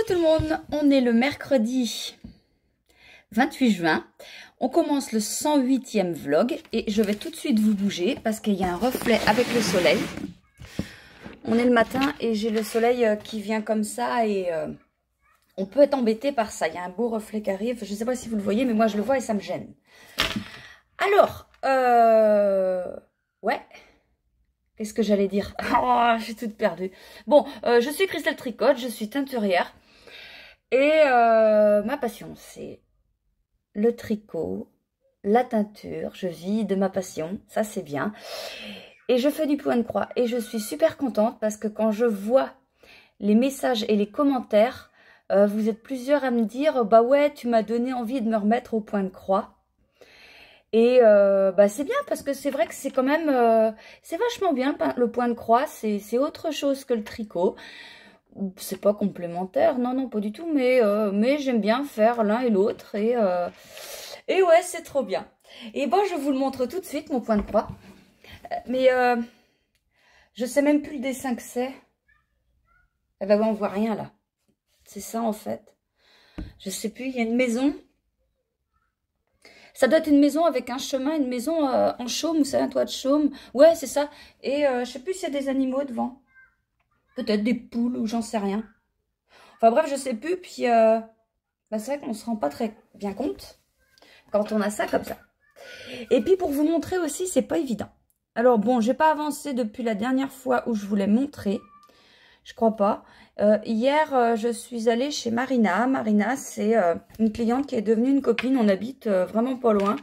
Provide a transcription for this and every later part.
Coucou tout le monde, on est le mercredi 28 juin. On commence le 108e vlog et je vais tout de suite vous bouger parce qu'il y a un reflet avec le soleil. On est le matin et j'ai le soleil qui vient comme ça et on peut être embêté par ça. Il y a un beau reflet qui arrive. Je ne sais pas si vous le voyez, mais moi je le vois et ça me gêne. Alors, ouais. Qu'est-ce que j'allais dire? Oh, je suis toute perdue. Bon, je suis Christelle Tricotte, je suis teinturière. Et ma passion, c'est le tricot, la teinture. Je vis de ma passion, ça c'est bien. Et je fais du point de croix. Et je suis super contente parce que quand je vois les messages et les commentaires, vous êtes plusieurs à me dire « Bah ouais, tu m'as donné envie de me remettre au point de croix ». Et bah c'est bien parce que c'est vrai que c'est quand même, c'est vachement bien le point de croix, c'est autre chose que le tricot. C'est pas complémentaire, non, non, pas du tout, mais j'aime bien faire l'un et l'autre et ouais, c'est trop bien. Et bon, je vous le montre tout de suite, mon point de croix. Mais je sais même plus le dessin que c'est. Eh ben, on voit rien là. C'est ça en fait. Je sais plus, il y a une maison. Ça doit être une maison avec un chemin, une maison en chaume, vous savez, un toit de chaume. Ouais, c'est ça. Et je sais plus s'il y a des animaux devant. Peut-être des poules ou j'en sais rien. Enfin bref, je sais plus. Puis bah, c'est vrai qu'on se rend pas très bien compte quand on a ça comme ça. Et puis pour vous montrer aussi, c'est pas évident. Alors bon, j'ai pas avancé depuis la dernière fois où je voulais montrer. Je crois pas. Hier, je suis allée chez Marina. Marina, c'est une cliente qui est devenue une copine. On habite vraiment pas loin.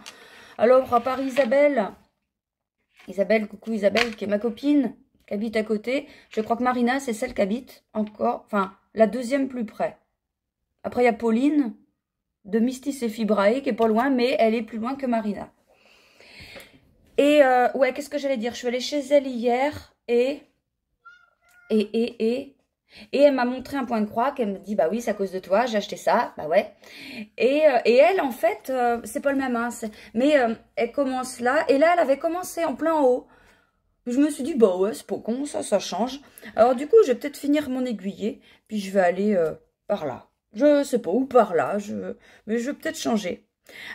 Alors, à part Isabelle, coucou Isabelle, qui est ma copine, qui habite à côté. Je crois que Marina, c'est celle qui habite encore, enfin, la deuxième plus près. Après, il y a Pauline, de Mistis et Fibrae, qui est pas loin, mais elle est plus loin que Marina. Et, ouais, qu'est-ce que j'allais dire? Je suis allée chez elle hier et elle m'a montré un point de croix qu'elle me dit, bah oui, c'est à cause de toi, j'ai acheté ça, bah ouais. Et elle, en fait, c'est pas le même, hein, mais elle commence là, et là, elle avait commencé en plein haut. Je me suis dit, bah ouais, c'est pas con, ça change. Alors du coup, je vais peut-être finir mon aiguillé, puis je vais aller par là. Je sais pas où par là, mais je vais peut-être changer.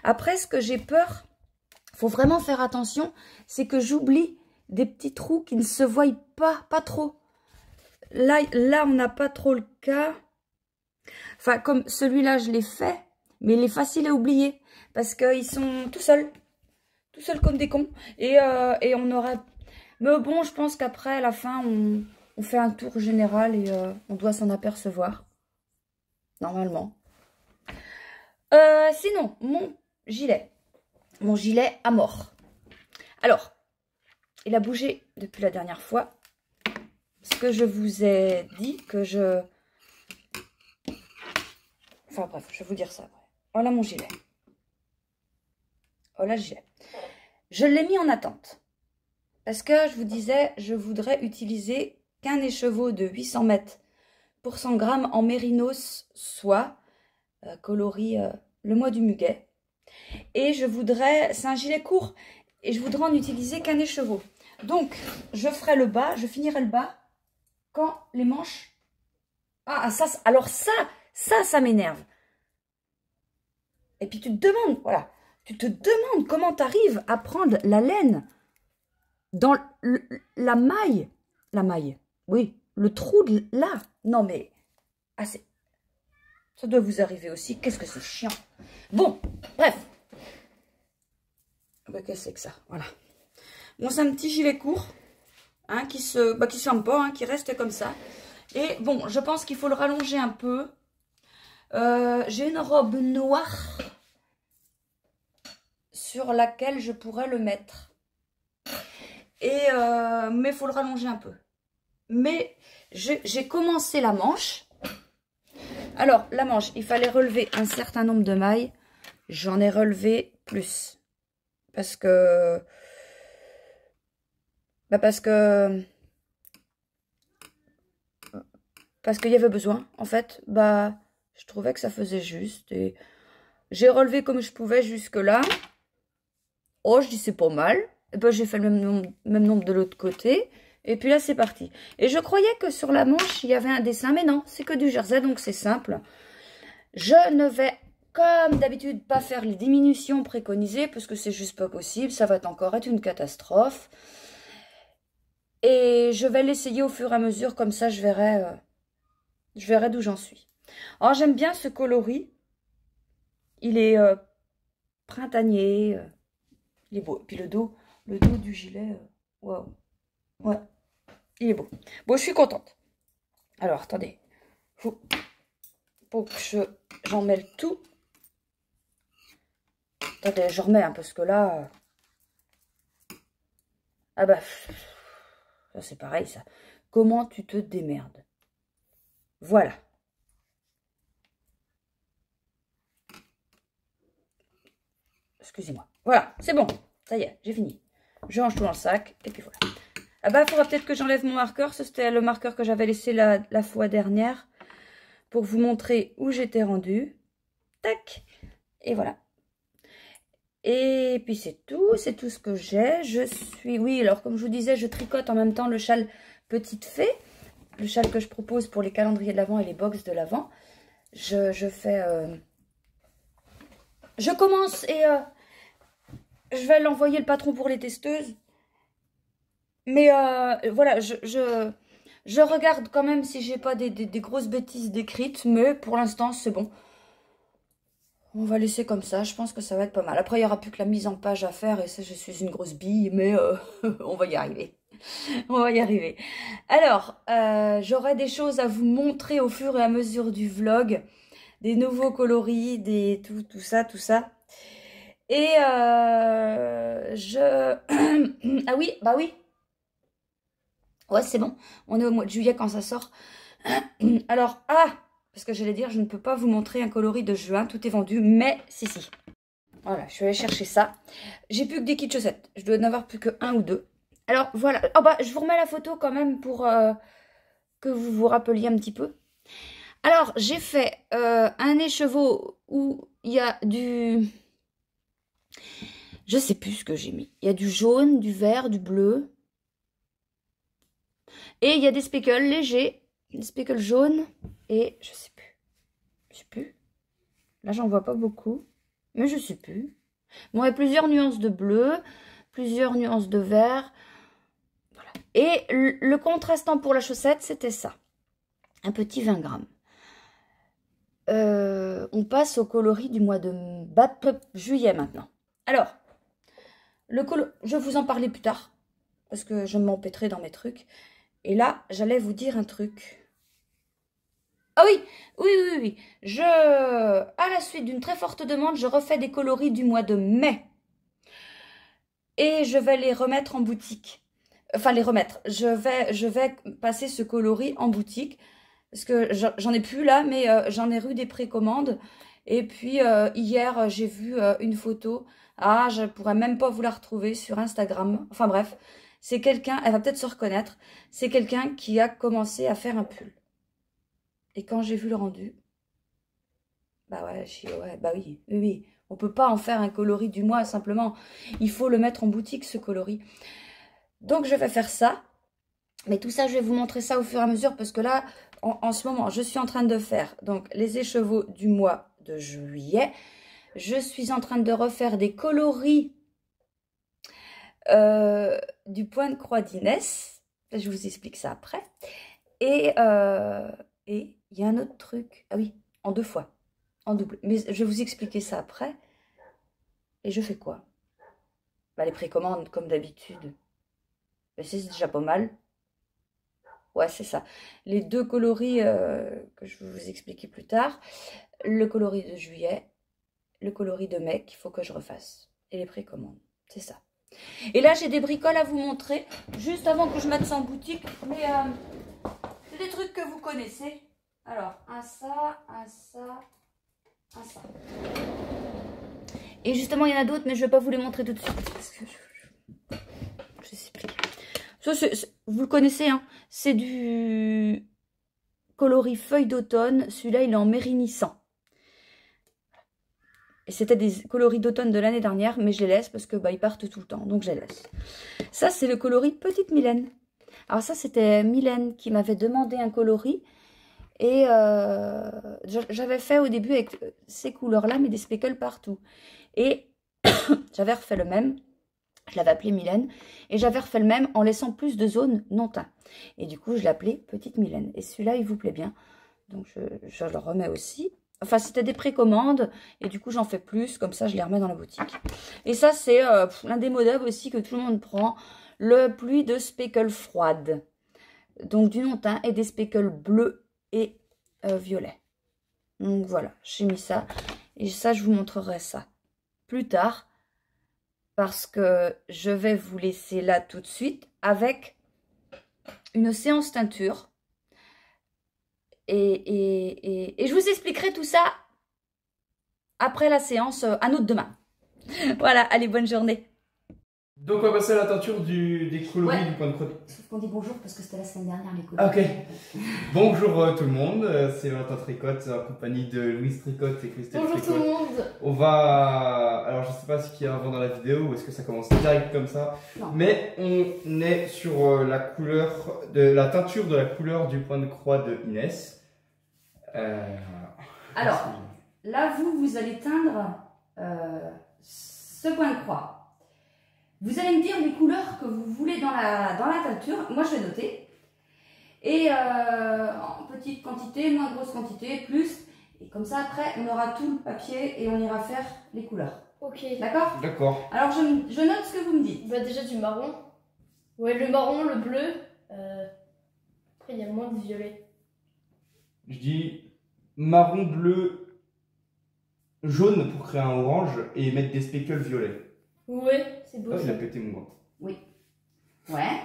Après, ce que j'ai peur, faut vraiment faire attention, c'est que j'oublie des petits trous qui ne se voient pas trop. Là, on n'a pas trop le cas. Enfin, comme celui-là, je l'ai fait, mais il est facile à oublier. Parce qu'ils sont tout seuls comme des cons. Et on aurait... Mais bon, je pense qu'après, à la fin, on fait un tour général et on doit s'en apercevoir. Normalement. Sinon, mon gilet. Mon gilet à mort. Alors, il a bougé depuis la dernière fois. Ce que je vous ai dit que je... Enfin bref, je vais vous dire ça après. Voilà mon gilet. Voilà le gilet. Je l'ai mis en attente. Parce que je vous disais, je voudrais utiliser qu'un écheveau de 800 mètres pour 100 grammes en mérinos soie, coloris le mois du muguet. Et je voudrais, c'est un gilet court, et je voudrais en utiliser qu'un écheveau. Donc, je ferai le bas, je finirai le bas quand les manches... Ah, ça, alors ça m'énerve. Et puis tu te demandes, voilà, tu te demandes comment tu arrives à prendre la laine dans la maille, oui, le trou de là. Non mais, ah, ça doit vous arriver aussi. Qu'est-ce que c'est chiant. Bon, bref. Qu'est-ce que c'est que ça? Voilà. Bon, c'est un petit gilet court, hein, qui s'en pas, hein, qui reste comme ça. Et bon, je pense qu'il faut le rallonger un peu. J'ai une robe noire sur laquelle je pourrais le mettre. Et mais il faut le rallonger un peu. Mais j'ai commencé la manche. Alors, la manche, il fallait relever un certain nombre de mailles. J'en ai relevé plus. Parce que... Bah parce qu'il y avait besoin, en fait. Bah, je trouvais que ça faisait juste. Et j'ai relevé comme je pouvais jusque là. Oh, je dis c'est pas mal. Et ben, j'ai fait le même nombre de l'autre côté. Et puis là, c'est parti. Et je croyais que sur la manche, il y avait un dessin. Mais non, c'est que du jersey, donc c'est simple. Je ne vais, comme d'habitude, pas faire les diminutions préconisées, parce que c'est juste pas possible. Ça va encore être une catastrophe. Et je vais l'essayer au fur et à mesure, comme ça, je verrai d'où j'en suis. Alors, j'aime bien ce coloris. Il est printanier. Il est beau. Et puis le dos du gilet, waouh. Ouais, il est beau. Bon, je suis contente. Alors, attendez. Faut que j'en mêle tout. Attendez, je remets, hein, parce que là... Ah bah, ça c'est pareil, ça. Comment tu te démerdes? Voilà. Excusez-moi. Voilà, c'est bon. Ça y est, j'ai fini. Je range tout dans le sac, et puis voilà. Ah bah, il faudra peut-être que j'enlève mon marqueur. C'était le marqueur que j'avais laissé la fois dernière pour vous montrer où j'étais rendue. Tac. Et voilà. Et puis c'est tout ce que j'ai. Oui, alors comme je vous disais, je tricote en même temps le châle Petite Fée. Le châle que je propose pour les calendriers de l'Avent et les box de l'Avent. Je fais... Je commence et je vais l'envoyer le patron pour les testeuses. Mais voilà, je regarde quand même si j'ai pas des grosses bêtises décrites. Mais pour l'instant, c'est bon. On va laisser comme ça. Je pense que ça va être pas mal. Après, il n'y aura plus que la mise en page à faire. Et ça, je suis une grosse bille. Mais on va y arriver. On va y arriver. Alors, j'aurai des choses à vous montrer au fur et à mesure du vlog. Des nouveaux coloris, tout ça, tout ça. Et ah oui, bah oui. Ouais, c'est bon. On est au mois de juillet quand ça sort. Alors, parce que j'allais dire, je ne peux pas vous montrer un coloris de juin. Tout est vendu, mais si. Voilà, je suis allée chercher ça. J'ai plus que des kits chaussettes. Je dois en avoir plus que un ou deux. Alors, voilà. Oh bah, je vous remets la photo quand même pour que vous vous rappeliez un petit peu. Alors, j'ai fait un écheveau où il y a du... Je sais plus ce que j'ai mis. Il y a du jaune, du vert, du bleu. Et il y a des speckles légers. Des speckles jaunes. Et je sais plus. Je sais plus. Là, j'en vois pas beaucoup. Mais je sais plus. Bon, il y a plusieurs nuances de bleu. Plusieurs nuances de vert. Voilà. Et le contrastant pour la chaussette, c'était ça. Un petit 20 grammes. On passe au coloris du mois de juillet maintenant. Alors, je vais vous en parler plus tard, parce que je m'empêtrerai dans mes trucs. Et là, j'allais vous dire un truc. Ah oui. À la suite d'une très forte demande, je refais des coloris du mois de mai. Et je vais les remettre en boutique. Enfin, les remettre. Je vais passer ce coloris en boutique. Parce que j'en ai plus là, mais j'en ai eu des précommandes. Et puis hier, j'ai vu une photo. Ah, je pourrais même pas vous la retrouver sur Instagram. Enfin bref, c'est quelqu'un, elle va peut-être se reconnaître. C'est quelqu'un qui a commencé à faire un pull. Et quand j'ai vu le rendu, bah ouais, bah oui. On peut pas en faire un coloris du mois simplement. Il faut le mettre en boutique, ce coloris. Donc je vais faire ça. Mais tout ça, je vais vous montrer ça au fur et à mesure parce que là, en ce moment, je suis en train de faire donc les écheveaux du mois de juillet. Je suis en train de refaire des coloris du point de croix d'Inès. Je vous explique ça après. Et il y a un autre truc. Ah oui, en 2 fois, en double. Mais je vais vous expliquer ça après. Et je fais quoi? Bah, les précommandes, comme d'habitude. C'est déjà pas mal. Ouais, c'est ça. Les 2 coloris que je vais vous expliquer plus tard. Le coloris de juillet, le coloris de mai qu'il faut que je refasse. Et les précommandes, c'est ça. Et là, j'ai des bricoles à vous montrer, juste avant que je mette ça en boutique. Mais c'est des trucs que vous connaissez. Alors, un ça. Et justement, il y en a d'autres, mais je ne vais pas vous les montrer tout de suite. Parce que je sais plus. Ça, vous le connaissez, hein. C'est du coloris feuille d'automne. Celui-là, il est en mérignisant. Et c'était des coloris d'automne de l'année dernière, mais je les laisse parce que bah, ils partent tout le temps, donc je les laisse. Ça, c'est le coloris Petite Mylène. Alors ça, c'était Mylène qui m'avait demandé un coloris. Et j'avais fait au début avec ces couleurs-là, mais des speckles partout. Et j'avais refait le même. Je l'avais appelé Mylène. Et j'avais refait le même en laissant plus de zones non teintes. Et du coup, je l'appelais Petite Mylène. Et celui-là, il vous plaît bien. Donc, je le remets aussi. Enfin, c'était des précommandes. Et du coup, j'en fais plus. Comme ça, je les remets dans la boutique. Et ça, c'est l'indémodable aussi que tout le monde prend. Le pluie de speckles froides. Donc, du non teint et des speckles bleus et violet. Donc, voilà. J'ai mis ça. Et ça, je vous montrerai ça plus tard. Parce que je vais vous laisser là tout de suite avec une séance teinture. Et je vous expliquerai tout ça après la séance à notre demain. Voilà, allez, bonne journée. Donc on va passer à la teinture des coloris du point de croix. Sauf qu'on dit bonjour parce que c'était la semaine dernière les coloris. Ok. Bonjour tout le monde, c'est Valentin Tricotte en compagnie de Louise Tricotte et Christelle Bonjour Tricotte. Bonjour tout le monde. On va... Alors je sais pas ce qu'il y a avant dans la vidéo ou est-ce que ça commence direct comme ça. Non. Mais on est sur la couleur de la teinture de la couleur du point de croix de Inès. Alors, là vous allez teindre ce point de croix. Vous allez me dire les couleurs que vous voulez dans la teinture. Moi, je vais noter. Et en petite quantité, moins grosse quantité, plus. Et comme ça, après, on aura tout le papier et on ira faire les couleurs. Ok. D'accord? D'accord. Alors, je note ce que vous me dites. Bah, déjà du marron. Ouais, le marron, le bleu. Après, il y a moins de violet. Je dis marron, bleu, jaune pour créer un orange et mettre des speckles violets. Ouais, c'est beau. Ah, il a pété mon gant. Oui. Ouais.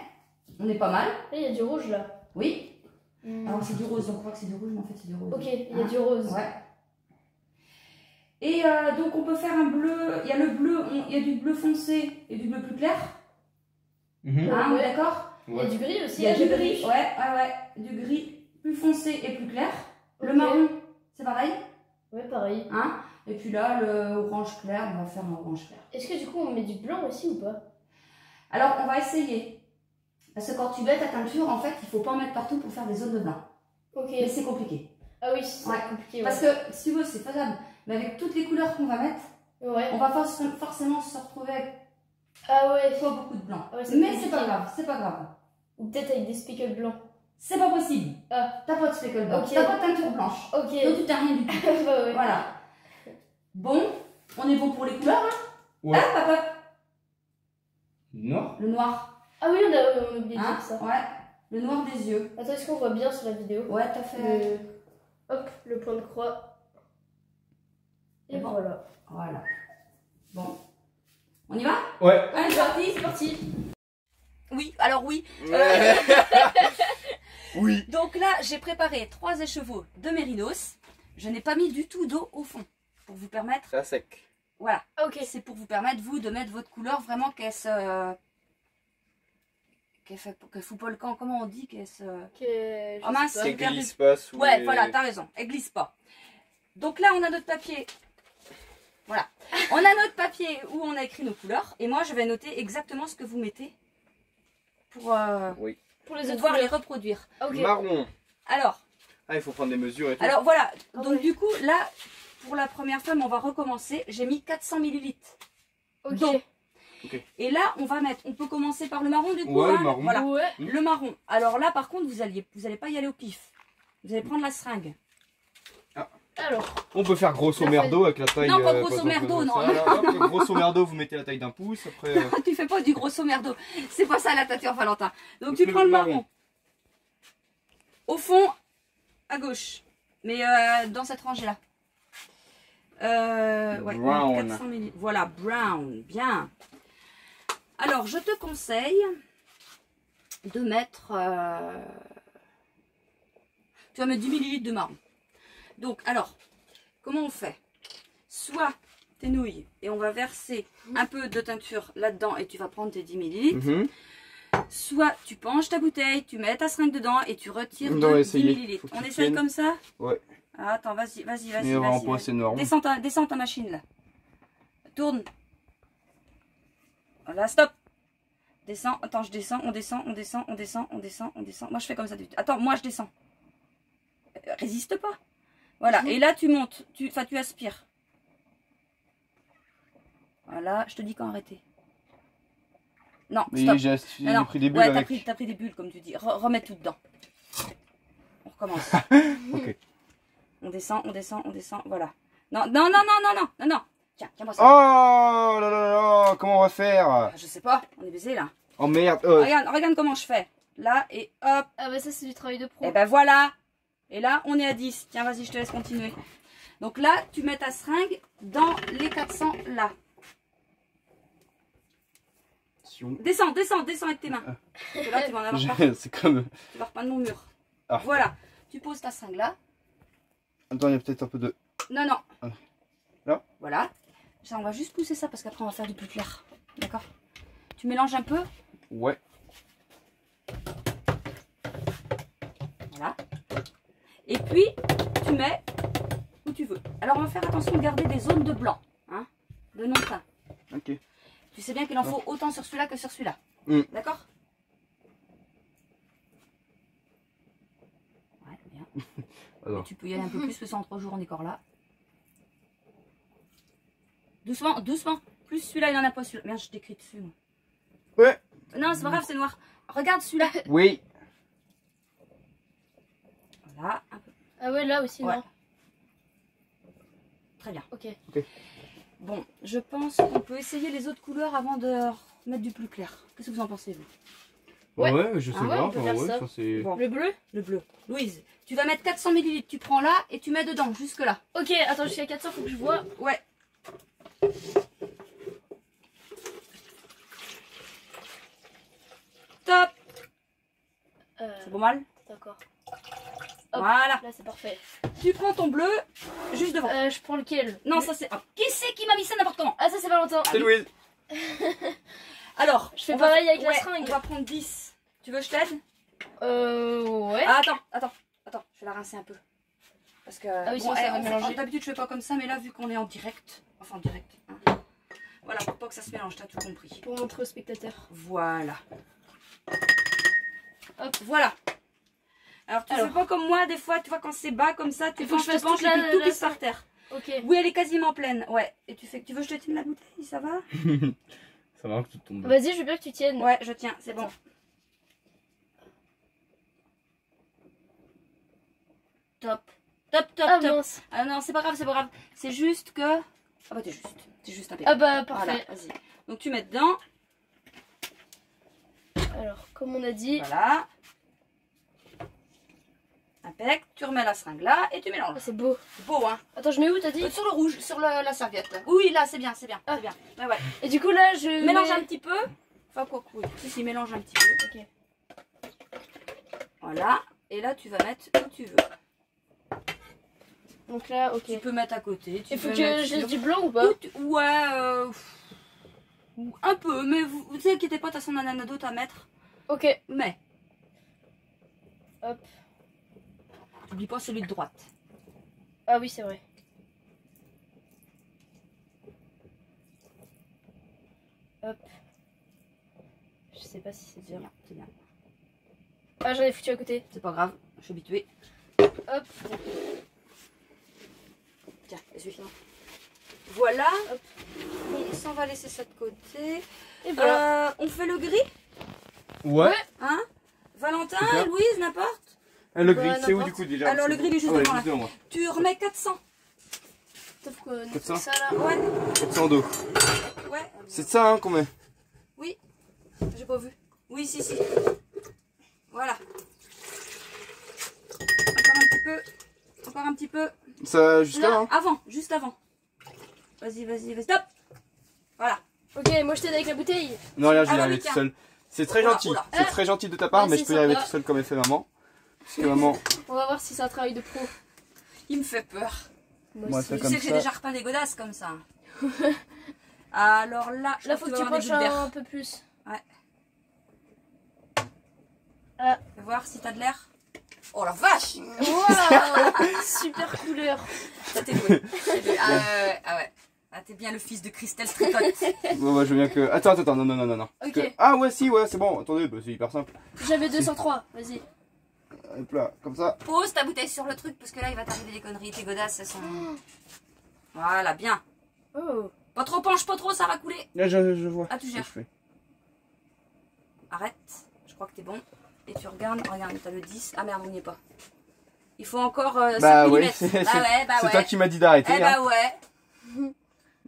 On est pas mal. Là, il y a du rouge là. Oui. Alors c'est du rose, on croit que c'est du rouge, mais en fait c'est du rose. Ok, il y a du rose. Ouais. Et donc on peut faire un bleu. Il y a le bleu, il y a du bleu foncé et du bleu plus clair. Hein, ouais. D'accord. Il y a du gris aussi. Il y a du gris. Ouais. Du gris plus foncé et plus clair. Le marron, c'est pareil. Ouais, pareil. Hein. Et puis là, le orange clair, on va faire un orange clair. Est-ce que du coup on met du blanc aussi ou pas? Alors, on va essayer. Parce que quand tu mets ta teinture, en fait, il ne faut pas en mettre partout pour faire des zones de blanc. Ok. Mais c'est compliqué. Ah oui, c'est compliqué. Parce que, si tu veux, c'est faisable. Mais avec toutes les couleurs qu'on va mettre, on va forcément se retrouver avec pas beaucoup de blanc. Ouais, mais c'est pas grave, c'est pas grave. Ou peut-être avec des speckles blancs. C'est pas possible. Ah. T'as pas de speckle blanc. T'as pas de teinture blanche. Ok. Donc tu t'as rien du tout. Ouais. Voilà. Bon, on est bon pour les couleurs, hein? Ouais. Hop. Noir. Le noir. Ah oui, on a oublié de dire ça. Ouais. Le noir des yeux. Attends, est-ce qu'on voit bien sur la vidéo? Ouais, t'as fait. Hop, le point de croix. Et bon. Voilà. Bon. On y va? Ouais. Allez, c'est parti. Oui, alors oui. Oui. Donc là, j'ai préparé 3 écheveaux de mérinos. Je n'ai pas mis du tout d'eau au fond. Pour vous permettre... Ça sec. Voilà. Ok. C'est pour vous permettre, vous, de mettre votre couleur vraiment qu'elle se... Qu'elle fout pas le camp. Comment on dit qu'elle se... Oh mince, qu'elle glisse pas sous ouais, voilà, t'as raison. Elle glisse pas. Donc là, on a notre papier. Voilà. On a notre papier où on a écrit nos couleurs. Et moi, je vais noter exactement ce que vous mettez pour, pour les autres pouvoir couleurs. les reproduire. Okay. Marron. Alors. Ah, il faut prendre des mesures et tout. Alors voilà. Donc du coup, là, pour la première fois, on va recommencer. J'ai mis 400 ml. Ok. Et là, on va mettre. On peut commencer par le marron du coup. Ouais, hein, le marron. Voilà. Ouais. Le marron. Alors là, par contre, vous allez pas y aller au pif. Vous allez prendre la seringue. Alors. On peut faire grosso merdo avec la taille. Non, pas grosso merdo, non. Grosso merdo, vous mettez la taille d'un pouce. Après. Tu fais pas du grosso merdo. C'est pas ça la teinture, Valentin. Donc tu prends le marron. Au fond, à gauche. Mais dans cette rangée-là. Ouais, brown. 400 ml. Voilà, brown. Bien. Alors, je te conseille de mettre... tu vas mettre 10 ml de marron. Donc, alors, comment on fait? Soit tes nouilles et on va verser un peu de teinture là-dedans et tu vas prendre tes 10 ml. Soit tu penches ta bouteille, tu mets ta seringue dedans et tu retires 10 ml. On essaye comme ça? Ouais. Ah, attends, vas-y. Mais un point, c'est énorme. Descends ta machine là. Tourne. Voilà, stop. Descends. Attends, je descends. On descend, on descend, on descend, on descend, on descend. Moi, je fais comme ça. Attends, moi, je descends. Résiste pas. Voilà. Et là, tu montes. Tu aspires. Voilà. Je te dis quand arrêter. Non, stop. Oui, j'ai pris des bulles ouais, avec. t'as pris des bulles, comme tu dis. Remets tout dedans. On recommence. Ok. On descend, on descend, on descend. Voilà. Non, non, non, non, non, non, non, non. Tiens, tiens-moi ça. Oh là là là, comment on va faire? Je sais pas, on est baisé là. Oh merde. Regarde comment je fais. Là et hop. Ah bah ça c'est du travail de pro. Et ben voilà. Et là, on est à 10. Tiens, vas-y, je te laisse continuer. Donc là, tu mets ta seringue dans les 400 là. Descends, descends, descends avec tes mains. Parce que là, tu vas en avoir partout. C'est comme... Tu vas reprendre mon mur. Ah. Voilà. Tu poses ta seringue là. Attends, il y a peut-être un peu de... Non, non. Ah. Là. Voilà. Ça, on va juste pousser ça parce qu'après, on va faire du plus clair. D'accord? Tu mélanges un peu. Ouais. Voilà. Et puis, tu mets où tu veux. Alors, on va faire attention de garder des zones de blanc. Hein, de non-teint. Ok. Tu sais bien qu'il en faut autant sur celui-là que sur celui-là. D'accord? Ouais, bien. Alors. Tu peux y aller un peu plus, parce qu'en 3 jours, on est encore là. Doucement, doucement. Plus celui-là, il en a pas celui-là. Merde, je t'écris dessus. Moi. Ouais. Non, c'est pas grave, c'est noir. Regarde celui-là. Oui. Voilà, un peu. Ah ouais, là aussi, Ouais. non. Très bien. Ok. Bon, je pense qu'on peut essayer les autres couleurs avant de mettre du plus clair. Qu'est-ce que vous en pensez, vous? Ouais, je sais Ah ouais, pas. on peut faire ça. c'est... Bon, Le bleu? le bleu. Louise, tu vas mettre 400 ml. Tu prends là et tu mets dedans, jusque là. Ok, attends, jusqu'à 400, faut que je vois. Ouais. Top. C'est bon mal? D'accord. Hop. Voilà. Là, c'est parfait. Tu prends ton bleu juste devant. Je prends lequel? Non, ça c'est... Qui c'est qui m'a mis ça n'importe comment? Ah, ça, c'est Valentin. C'est Louise. Alors, Je fais on va- pareil avec la ouais, seringue. On va prendre 10. Tu veux que je t'aide? Ouais. Ah, attends, je vais la rincer un peu. Parce que Ah oui, sinon, ça va mélanger. d'habitude je fais pas comme ça, mais là vu qu'on est en direct, enfin en direct, hein, voilà, pour pas que ça se mélange, t'as tout compris. Pour montrer aux spectateurs. Voilà. Hop. Voilà. Alors tu fais pas comme moi, des fois, tu vois quand c'est bas comme ça, tu Il faut que je fasse toute penches et puis tout la pisse par terre. Ok. Oui, elle est quasiment pleine, ouais. Et tu fais, tu veux que je te tienne la bouteille, ça va? Ça va que tout tombe. Vas-y, je veux bien que tu tiennes. Ouais, je tiens, c'est bon. Attends. Top. Top, top, Ah top. mince. Ah non, c'est pas grave, c'est pas grave. C'est juste que... Ah bah t'es juste un peu. Ah bah parfait. Voilà, vas-y. Donc tu mets dedans, Alors, comme on a dit, voilà. Impec, tu remets la seringue là et tu mélanges. oh, c'est beau. C'est beau, hein? Attends, je mets où t'as dit? Sur le rouge, sur la serviette. Là. Oui, là, c'est bien, c'est bien. Ah. C'est bien. Ouais, ouais. Et du coup là, je Mélange mets- un petit peu. Enfin, quoi que oui. Si, mélange un petit peu. Ok. Voilà. Et là, tu vas mettre où tu veux. Donc là, ok. Tu peux mettre à côté. Tu Il faut peux que mettre je laisse sur- du blanc ou pas? Ouais, un peu. Mais vous inquiétez pas, de toute façon, on en a d'autres à mettre. Ok. Mais. Hop. N'oublie pas celui de droite. Ah oui, c'est vrai. Hop. Je sais pas si c'est C'est bien. bien, c'est bien. Ah, j'en ai foutu à côté. C'est pas grave, je suis habituée. Hop. Tiens, essuie. Voilà. Hop. Bon, ça, on va laisser ça de côté. Et voilà. On fait le gris, Ouais. hein? Valentin, Super. Louise, n'importe. Le gris, Ouais, c'est où n'importe. du coup déjà? Alors, le gris, il est juste devant, là. devant moi. Tu remets 400. Sauf que 400. ça là. Ouais, 400 d'eau. ouais. C'est de ça, hein, qu'on met. Oui. J'ai pas vu. Oui, si, si. Voilà. Encore un petit peu. Encore un petit peu. Ça, jusqu'à là, Là, hein. avant, juste avant. Vas-y, vas-y, vas-y. Stop. Voilà. Ok, moi je t'aide avec la bouteille. Non, regarde, je vais y Ah, arriver oui, tout tiens. seul. C'est très Oula, gentil. oula. C'est très gentil de ta part, Ouais, mais c'est je peux y arriver sympa. tout seul comme elle fait maman. Parce que maman, On va voir si c'est un travail de pro. Il me fait peur. Moi Moi, aussi. c'est Tu comme sais que j'ai ça. déjà repeint des godasses comme ça. Alors là, je Là, crois faut que que tu tu vas avoir des penches bulles d'air. un peu plus. Ouais. Ah. Fais voir si t'as de l'air. Oh la vache! Waouh. Super couleur. Ça t'es doué. T'es doué. Ah ouais. Ah t'es bien le fils de Christelle Tricotte. Bon, bah, je veux bien que. Attends, non. Ok. Que... Ah, ouais, si, ouais, c'est bon. Attendez, bah, c'est hyper simple. J'avais 203, vas-y. Hop là, comme ça. Pose ta bouteille sur le truc parce que là il va t'arriver des conneries. Tes godasses, elles sont. Voilà, bien. Oh. Pas trop penche, pas trop, ça va couler. Là, je vois. Ah, tu gères. Ce que je fais. Arrête, je crois que t'es bon. Et tu regardes, t'as le 10. Ah merde, on n'y est pas. Il faut encore 5 Bah mm. ouais, c'est ouais. toi qui m'as dit d'arrêter. Eh bah ouais.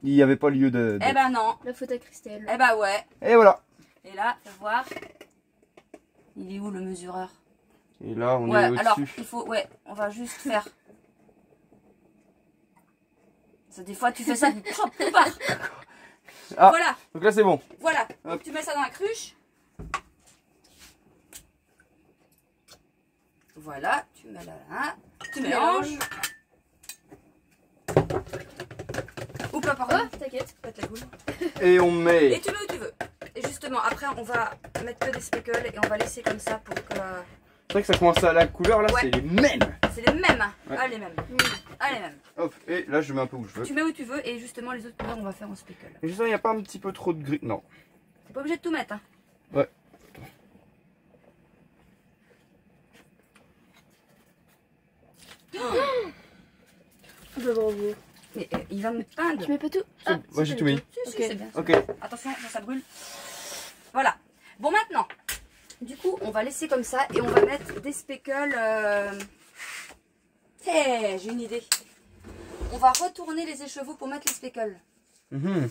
Il n'y avait pas lieu de. Eh bah non. La faute à Christelle. Eh bah ouais. Et voilà. Et là, fais voir. Il est où le mesureur? Et là, on ouais, est au-dessus. alors, il faut, ouais, on va juste faire. Ça, des fois, tu fais ça, hop, tu pars. Ah, voilà. donc là, c'est bon. Voilà. Hop. Donc, tu mets ça dans la cruche. Voilà, tu mets là, tu mélanges. Oups, là, pardon. Oh, t'inquiète. Pète la boule. Et on met. Et tu mets où tu veux. Et justement, après, on va mettre que des speckles et on va laisser comme ça pour que. C'est vrai que ça commence à la couleur là, Ouais. c'est les mêmes. C'est les mêmes. Ouais. Ah, les mêmes. Ah, les mêmes. Hop, et là, je mets un peu où je veux. Tu mets où tu veux et justement, les autres couleurs, on va faire en speckle. Et juste là, il n'y a pas un petit peu trop de gris. Non. T'es pas obligé de tout mettre, hein. Ouais. Bah bravo. Mais il va me peindre. Tu mets pas tout? Moi, j'ai tout mis. Si, Ok. c'est bien. Ok. Attention, ça brûle. Voilà. Bon, maintenant, du coup, on va laisser comme ça et on va mettre des speckles. J'ai une idée. On va retourner les écheveaux pour mettre les speckles. Mhm.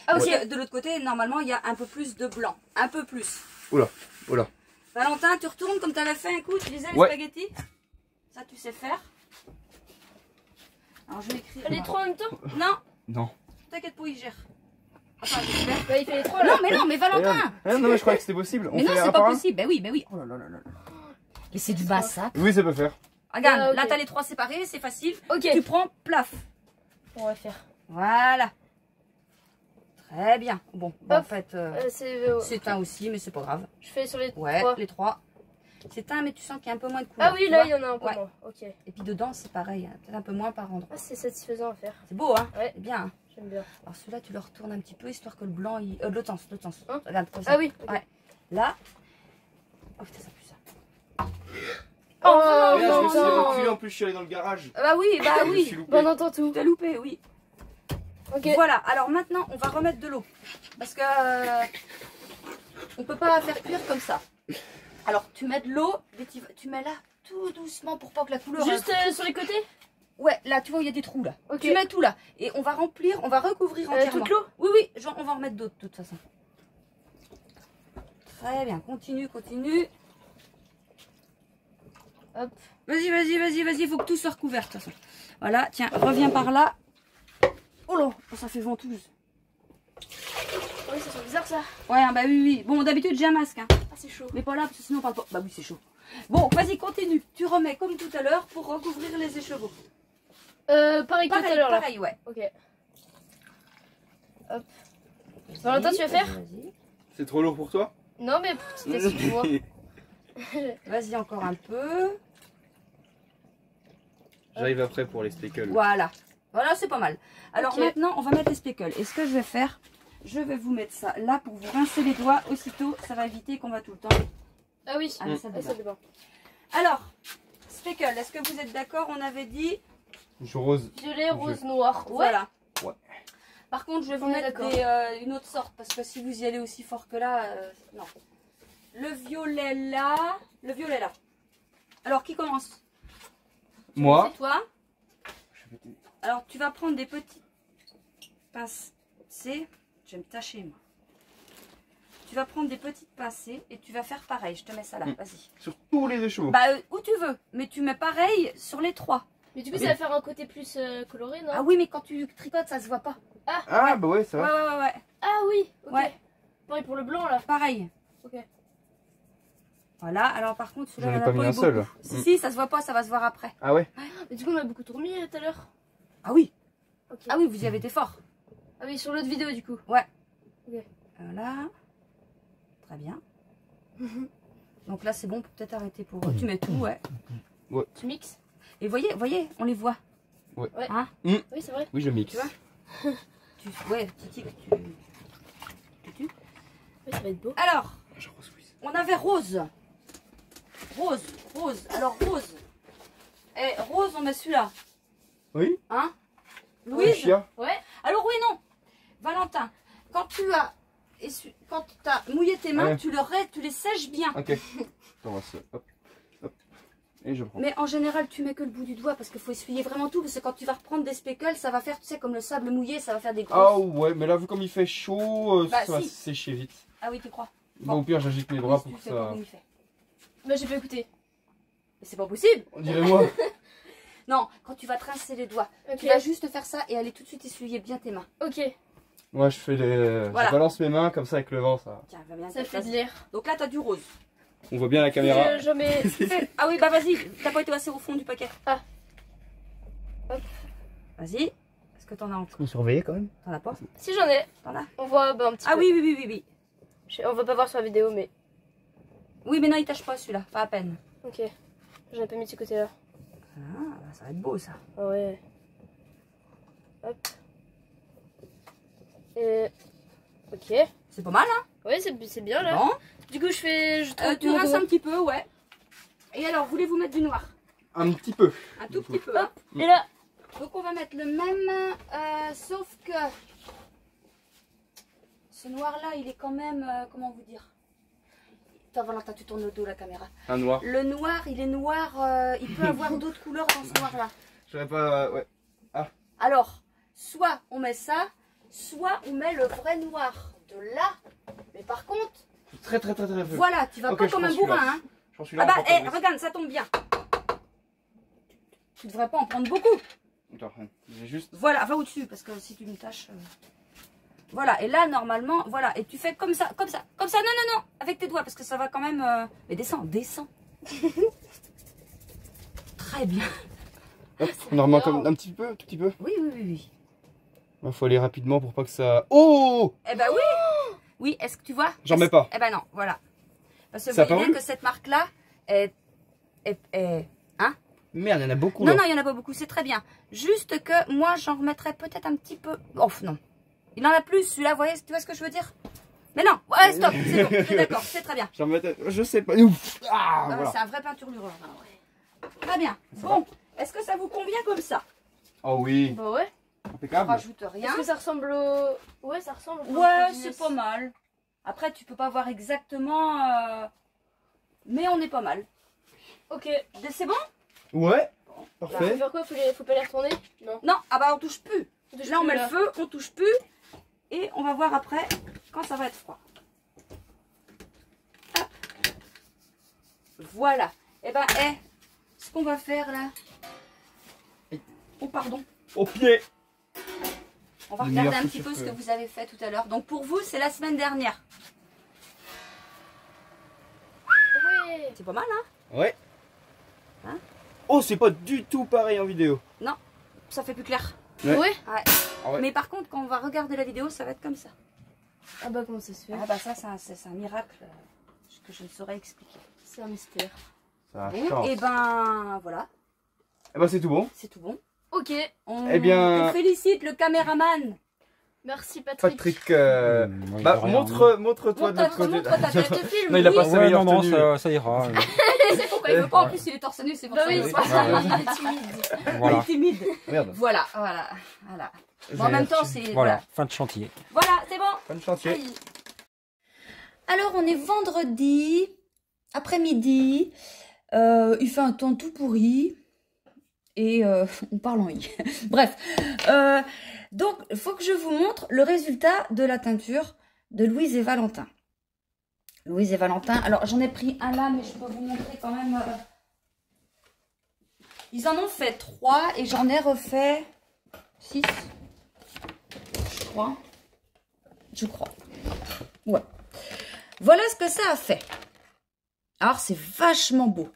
Ah, parce que de l'autre côté, normalement, il y a un peu plus de blanc. Un peu plus. Oula, oula. Valentin, tu retournes comme tu avais fait un coup, tu disais les Ouais. spaghettis. Ça, tu sais faire. Alors, je vais écrire. Les trois en même temps? Non, Non. t'inquiète pas, il gère. Attends, je vais faire. Bah il fait les trois là. Non, mais Valentin. Ah, non, mais je croyais que c'était possible. On Mais non, fait un c'est par pas un. possible. Ben oui. Oh là là là là. Mais c'est du massacre. Oui, ça peut faire. Regarde, Ah, ok. là, t'as les trois séparés, c'est facile. Ok. Tu prends plaf. On va faire. Voilà. Très bien. Bon, bah, en Hop. fait, c'est un aussi, mais c'est pas grave. Je fais sur les Ouais, trois. les trois. C'est un, mais tu sens qu'il y a un peu moins de couleur. Ah oui, tu là vois. il y en a un peu Ouais. moins. Ok. Et puis dedans, c'est pareil, hein, peut-être un peu moins par endroit. Ah, c'est satisfaisant à faire. C'est beau, hein? Ouais. C'est bien. Hein. J'aime bien. Alors celui-là, tu le retournes un petit peu, histoire que le blanc, il... de l'autre sens, Hein? Regarde, comme ça. Ah oui. ok. Ouais. Là. Oh putain, ça pue ça. Oh Regarde, je non, me suis non. reculé, en plus, je suis allé dans le garage. Bah oui, bah Je me suis oui. loupé. Bon, on entend tout. T'as loupé, oui. Ok. Voilà, alors maintenant, on va remettre de l'eau. Parce que on peut pas faire cuire comme ça. Alors, tu mets de l'eau, mais tu mets là tout doucement pour pas que la couleur... Juste sur les côtés? Ouais, là, tu vois, il y a des trous là. Ok. Tu mets tout là. Et on va remplir, on va recouvrir entièrement. toute l'eau? Oui, genre, on va en remettre d'autres de toute façon. Très bien, continue. Hop. Vas-y, il faut que tout soit recouvert de toute façon. Voilà, tiens, reviens par là. Oh là, ça fait ventouse. Oui, ça sent bizarre ça. Ouais, bah oui. Bon, d'habitude, j'ai un masque, hein. Ah, c'est chaud. Mais pas là, parce que sinon on parle pas. Bah oui, c'est chaud. Bon, vas-y, continue. Tu remets comme tout à l'heure pour recouvrir les écheveaux. Pareil que tout à l'heure là. Pareil, ouais. Ok. Hop. Valentin, tu vas faire? Vas-y. C'est trop lourd pour toi? Non, mais petit test, tu vois. Vas-y, encore un peu. J'arrive après pour les speckles. Voilà. Voilà, c'est pas mal. Alors Ok. maintenant, on va mettre les speckles. Et ce que je vais faire, je vais vous mettre ça là pour vous rincer les doigts. Aussitôt, ça va éviter qu'on va tout le temps. Ah oui. Ah, mais ça Ah, ça dépend. Alors, speckle, est-ce que vous êtes d'accord? On avait dit. Rose. Violet, rose, noir. Ouais. Voilà. Ouais. Par contre, je vais vous On est mettre d'accord. une autre sorte parce que si vous y allez aussi fort que là, non. Le violet là. Alors, qui commence? Moi. C'est toi. Alors, tu vas prendre des petites pincées. Je vais me tâcher, moi. Tu vas prendre des petites pincées et tu vas faire pareil. Je te mets ça là, vas-y. Sur tous les écheveaux. Bah, où tu veux. Mais tu mets pareil sur les trois. Mais du coup, ça va faire un côté plus coloré, non? Ah oui, mais quand tu tricotes, ça se voit pas. Ah, bah ouais, ça va. Ouais. Ah oui. Ok. Ouais. Pareil pour le blanc là. Pareil. Ok. Voilà, alors par contre, celui-là, J'en ai on en pas a mis eu un seul. beaucoup. Si, ça se voit pas, ça va se voir après. Ah ouais? Mais du coup, on a beaucoup tourné tout à l'heure. Ah oui. Ok. Ah oui, vous y avez été fort. Ah oui, sur l'autre vidéo du coup. Ouais. Ok. Voilà. Très bien. Donc là, c'est bon, pour peut-être arrêter pour... Tu mets tout, ouais. Tu mixes? Et voyez, on les voit. Ouais. Ouais. Hein? Oui, c'est vrai. Oui, je mixe. Tu vois? Ouais, Titi, tu... Oui, ça va être beau. Alors, Je rose, Louise. on avait Rose. Rose. Alors, Rose. Eh, Rose, on met celui-là. Oui. Hein? Le Louise? chien. Ouais. Alors, oui, non. Valentin, quand tu as mouillé tes mains, Ouais. tu les sèches bien. Ok. On va se... Hop. Hop. Et je prends. Mais en général, tu mets que le bout du doigt parce qu'il faut essuyer vraiment tout. Parce que quand tu vas reprendre des speckles, ça va faire, tu sais, comme le sable mouillé, ça va faire des grosses. Ah ouais, mais là, vu comme il fait chaud, Bah, ça va si. sécher vite. Ah oui, tu crois? Bon, au pire, j'agite mes bras pour Tu que sais pas ça... comment il fait. Bah, j'ai pas écouté. Mais c'est pas possible. On dirait moi. Non, quand tu vas te rincer les doigts, Ok. tu vas juste faire ça et aller tout de suite essuyer bien tes mains. Ok. Moi, je fais les... Voilà. Je balance mes mains comme ça avec le vent, ça... Tiens, va bien Ça te fait de placer. l'air. Donc là, t'as du rose. On voit bien la caméra. Je mets. Ah oui, bah vas-y, t'as pas été assez au fond du paquet. Ah. Hop. Vas-y. Est-ce que t'en as encore? Faut surveiller quand même. T'en as pas? Si j'en ai. T'en as? On voit bah, un petit Ah peu. oui. On va pas voir sur la vidéo, mais. Oui, mais non, il tâche pas celui-là, pas à peine. Ok. J'en ai pas mis de ce côté-là. Ah, bah, ça va être beau ça. Ah ouais. Hop. Et. Ok. C'est pas mal, hein? Ouais, c'est bien là. Bon. Du coup, Tu rinces un petit peu, ouais. Et alors, voulez-vous mettre du noir? Un petit peu. Un tout petit peu. Hop. Et là. Donc on va mettre le même, sauf que ce noir là il est quand même, comment vous dire? Toi Valentin, tu tournes le dos la caméra. Un noir. Le noir, il est noir, il peut avoir d'autres couleurs dans ce noir là. J'aurais pas... Ouais. Alors, soit on met ça, soit on met le vrai noir de là. Mais par contre, Très peu. voilà, tu vas Ok, pas je comme prends un bourrin, celui-là. hein. Je prends celui-là. Ah bah, on prend pas regarde, ça tombe bien. Tu devrais pas en prendre beaucoup. le- Attends, j'ai juste... Voilà, va au-dessus, parce que si tu me tâches... Voilà, et là, normalement, voilà, et tu fais comme ça, non, avec tes doigts, parce que ça va quand même... Mais descends. Très bien. Hop, on remet comme un petit peu, tout petit peu. Oui. Il faut aller rapidement pour pas que ça... Oh! Eh ben oui. Oui, est-ce que tu vois? J'en mets pas. Eh ben non, voilà. Parce que vous Ça a voyez bien paru que cette marque-là est... Hein? Merde, il y en a beaucoup Non, là. non, il n'y en a pas beaucoup, c'est très bien. Juste que moi, j'en remettrais peut-être un petit peu... Oh, non. Il en a plus, celui-là, vous voyez, tu vois ce que je veux dire? Mais non, ouais, stop, c'est bon, c'est d'accord, c'est très bien. J'en mettais... Je sais pas. Ouf. Ah, voilà. C'est un vrai peinturlureur. Très bien. Bon, est-ce que ça vous convient comme ça? Oh oui. Bah ouais. On Impeccable. rajoute rien. Est-ce que ça ressemble au. Ouais, ça ressemble. Ouais, c'est pas mal. Après, tu peux pas voir exactement... Mais on est pas mal. Ok. C'est bon? Ouais. Faut Parfait. faire quoi? Faut pas les retourner? Non. Non, ah bah on touche plus. On touche Là, on plus, met là. le feu, on touche plus. Et on va voir après quand ça va être froid. Hop. Voilà. Et ben, ce qu'on va faire là... Oh, pardon. Au pied. On va Le regarder meilleur un petit peu ce que vous avez fait tout à l'heure. Donc pour vous, c'est la semaine dernière. Ouais. C'est pas mal, hein? Ouais. Hein? Oh, c'est pas du tout pareil en vidéo. Non, ça fait plus clair. Ouais. Ouais. Ouais. Ah ouais. Mais par contre, quand on va regarder la vidéo, ça va être comme ça. Ah bah comment ça se fait? Ah bah ça, c'est un miracle que je ne saurais expliquer. C'est un mystère. Ça Bon, change. et ben voilà, Eh ben c'est tout bon. c'est tout bon. Ok. Eh bien- On félicite le caméraman. Merci Patrick. Patrick, Il bah a rien, montre-toi de l'autre côté. Montre ta tête de film. Non, il a oui. pas sa Ouais, meilleure non, tenue. ça ira. C'est pourquoi il veut pas. En plus, il est torse nu, c'est pour Bah ça. oui, il veut c'est pas. pour ça, Ouais. il est timide. Voilà. Il est timide. Merde. Voilà. Bon, en même temps, c'est Voilà, fin de chantier. Voilà, c'est bon. Bonne chantier. Alors, on est vendredi, après-midi. Il fait un temps tout pourri. Et on parle en i. Bref. Donc, il faut que je vous montre le résultat de la teinture de Louise et Valentin. Louise et Valentin. Alors, j'en ai pris un là, mais je peux vous montrer quand même. Ils en ont fait 3 et j'en ai refait 6. Je crois. Ouais. Voilà ce que ça a fait. Alors, c'est vachement beau.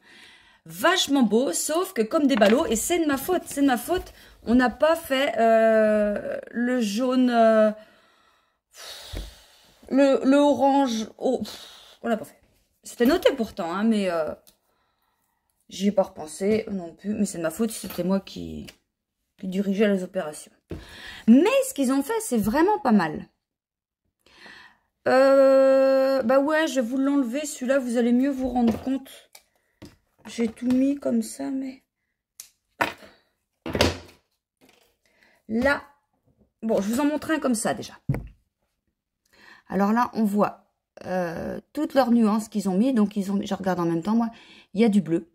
Vachement beau, sauf que comme des ballots, et c'est de ma faute, on n'a pas fait le jaune, le orange, oh, on l'a pas fait. C'était noté pourtant, hein, mais j'y ai pas repensé non plus, mais c'est de ma faute, c'était moi qui dirigeais les opérations. Mais ce qu'ils ont fait, c'est vraiment pas mal. Bah ouais, je vais vous l'enlever. Celui-là, vous allez mieux vous rendre compte. J'ai tout mis comme ça, mais... Là, bon, je vous en montre un comme ça déjà. Alors là, on voit toutes leurs nuances qu'ils ont mis. Donc, ils ont, je regarde en même temps, moi. Il y a du bleu,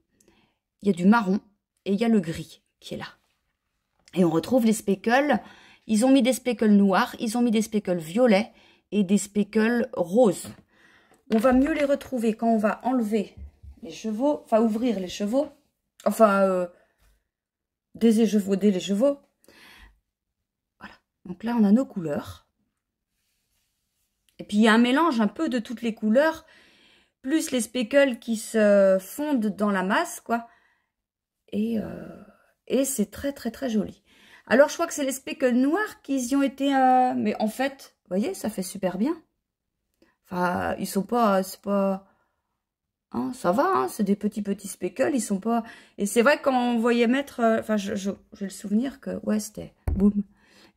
il y a du marron et il y a le gris qui est là. Et on retrouve les speckles. Ils ont mis des speckles noirs, ils ont mis des speckles violets et des speckles roses. On va mieux les retrouver quand on va enlever les chevaux, enfin ouvrir les chevaux, enfin déséchevauder les chevaux. Voilà. Donc là, on a nos couleurs. Et puis, il y a un mélange un peu de toutes les couleurs, plus les speckles qui se fondent dans la masse, quoi. Et c'est très, très, très joli. Alors, je crois que c'est les speckles noirs qui y ont été... mais en fait, vous voyez, ça fait super bien. Enfin, ils sont pas... c'est pas... Hein, ça va, hein, c'est des petits speckles, ils sont pas... Et c'est vrai, quand on voyait mettre... Enfin, j'ai le souvenir que... Ouais, c'était... Boum.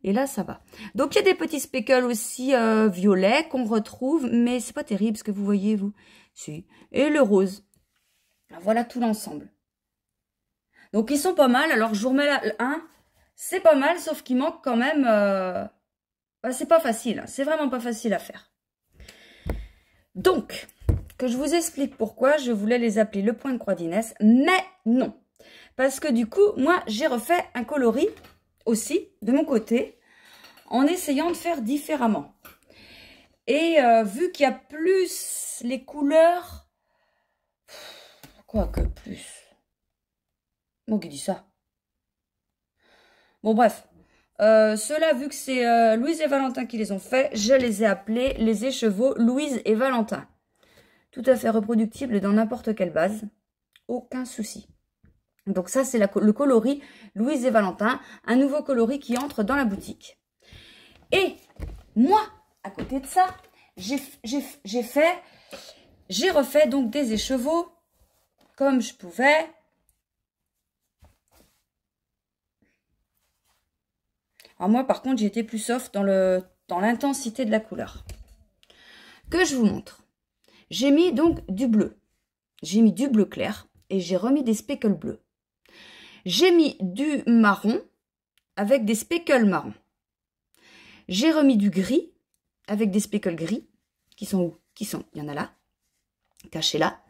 Et là, ça va. Donc, il y a des petits speckles aussi violets qu'on retrouve, mais c'est pas terrible ce que vous voyez, vous. Si. Et le rose. Voilà tout l'ensemble. Donc, ils sont pas mal. Alors, je vous remets là un. C'est pas mal, sauf qu'il manque quand même... bah, c'est pas facile. C'est vraiment pas facile à faire. Donc, que je vous explique pourquoi je voulais les appeler le point de croix d'Inès, mais non. Parce que du coup, moi, j'ai refait un coloris aussi, de mon côté, en essayant de faire différemment. Et vu qu'il y a plus les couleurs... Quoique plus... Bon, qui dit ça? Bon, bref. Ceux-là, vu que c'est Louise et Valentin qui les ont fait, je les ai appelés les écheveaux Louise et Valentin. Tout à fait reproductible dans n'importe quelle base. Aucun souci. Donc ça, c'est le coloris Louise et Valentin. Un nouveau coloris qui entre dans la boutique. Et moi, à côté de ça, j'ai refait donc des écheveaux comme je pouvais. Alors moi, par contre, j'ai été plus soft dans l'intensité de la couleur. Que je vous montre. J'ai mis donc du bleu. J'ai mis du bleu clair et j'ai remis des speckles bleus. J'ai mis du marron avec des speckles marrons. J'ai remis du gris avec des speckles gris. Qui sont où? Il y en a là. Cachés là.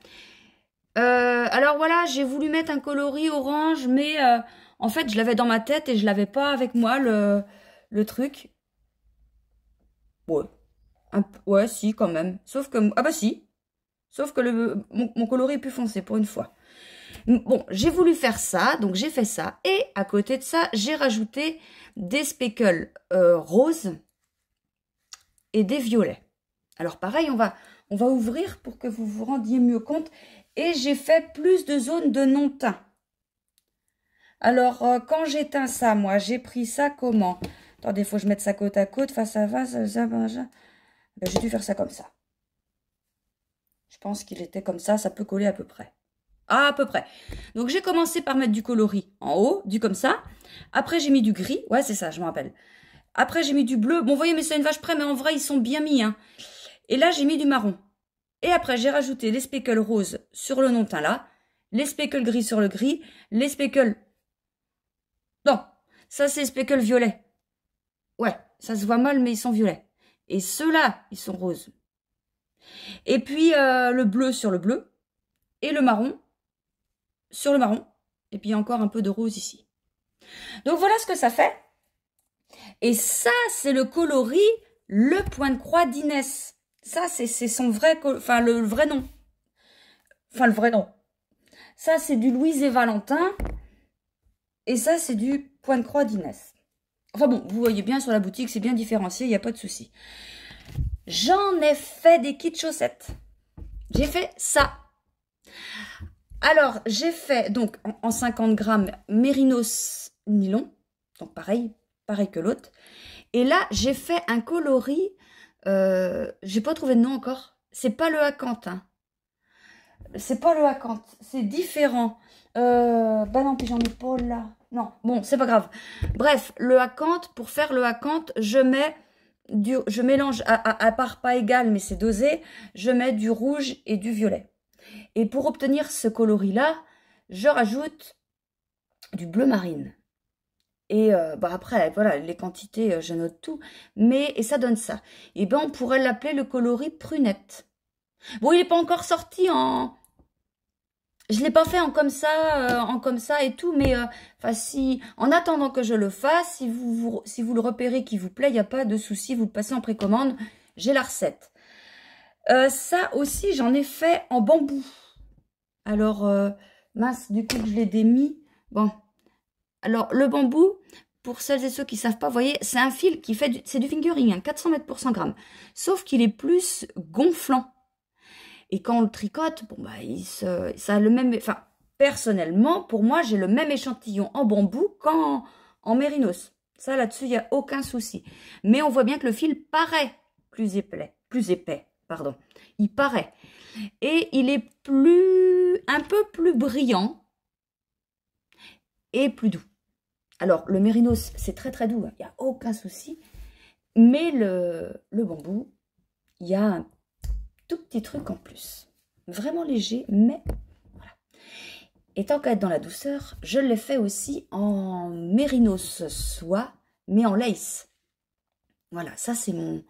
Alors voilà, j'ai voulu mettre un coloris orange, mais... en fait, je l'avais dans ma tête et je l'avais pas avec moi, le truc. Ouais. Ouais, si, quand même. Sauf que... Ah bah si. Sauf que mon coloris est plus foncé, pour une fois. Bon, j'ai voulu faire ça, donc j'ai fait ça. Et à côté de ça, j'ai rajouté des speckles roses et des violets. Alors pareil, on va ouvrir pour que vous vous rendiez mieux compte. Et j'ai fait plus de zones de non-teint. Alors, quand j'éteins ça, moi, j'ai pris ça comment? Attendez, il faut que je mette ça côte à côte, face à face. J'ai dû faire ça comme ça. Je pense qu'il était comme ça, ça peut coller à peu près. Ah, à peu près. Donc, j'ai commencé par mettre du coloris en haut, du comme ça. Après, j'ai mis du gris. Ouais, c'est ça, je me rappelle. Après, j'ai mis du bleu. Bon, vous voyez, mais c'est une vache près, mais en vrai, ils sont bien mis. Hein. Et là, j'ai mis du marron. Et après, j'ai rajouté les speckles roses sur le non-teint là. Les speckles gris sur le gris. Les speckles... Non, ça c'est speckles violet. Ouais, ça se voit mal, mais ils sont violets. Et ceux-là, ils sont roses. Et puis le bleu sur le bleu. Et le marron sur le marron. Et puis encore un peu de rose ici. Donc voilà ce que ça fait. Et ça, c'est le coloris, le point de croix d'Inès. Ça, c'est son vrai... Enfin, le vrai nom. Enfin, le vrai nom. Ça, c'est du Louise et Valentin. Et ça, c'est du point de croix d'Inès. Enfin bon, vous voyez bien sur la boutique, c'est bien différencié, il n'y a pas de souci. J'en ai fait des kits chaussettes. J'ai fait ça. Alors, j'ai fait donc en 50 grammes mérinos nylon. Donc pareil que l'autre. Et là, j'ai fait un coloris. J'ai pas trouvé de nom encore. C'est pas le acanthe. Hein. C'est pas le acanthe. C'est différent. Bah non, puis j'en ai pas là. Non, bon, c'est pas grave. Bref, le acanthe, pour faire le acanthe, je mélange, à part pas égal, mais c'est dosé, je mets du rouge et du violet. Et pour obtenir ce coloris-là, je rajoute du bleu marine. Et après, voilà, les quantités, je note tout. Et ça donne ça. Et ben, on pourrait l'appeler le coloris prunette. Bon, il n'est pas encore sorti en... Je ne l'ai pas fait en comme ça et tout, mais si, en attendant que je le fasse, si vous le repérez qui vous plaît, il n'y a pas de souci, vous le passez en précommande, j'ai la recette. Ça aussi, j'en ai fait en bambou. Alors, mince, du coup, je l'ai démis. Bon, alors le bambou, pour celles et ceux qui ne savent pas, vous voyez, c'est un fil qui fait, c'est du fingering, hein, 400 mètres pour 100 grammes. Sauf qu'il est plus gonflant. Et quand on le tricote, bon bah, ça a le même... Enfin, personnellement, pour moi, j'ai le même échantillon en bambou qu'en mérinos. Ça, là-dessus, il n'y a aucun souci. Mais on voit bien que le fil paraît plus épais, pardon. Il paraît. Et il est un peu plus brillant et plus doux. Alors, le mérinos, c'est très très doux, il n'y a aucun souci. Mais le bambou, il y a un tout petit truc en plus. Vraiment léger, mais voilà. Et tant qu'à être dans la douceur, je l'ai fait aussi en mérinos soie, mais en lace. Voilà, ça c'est mon...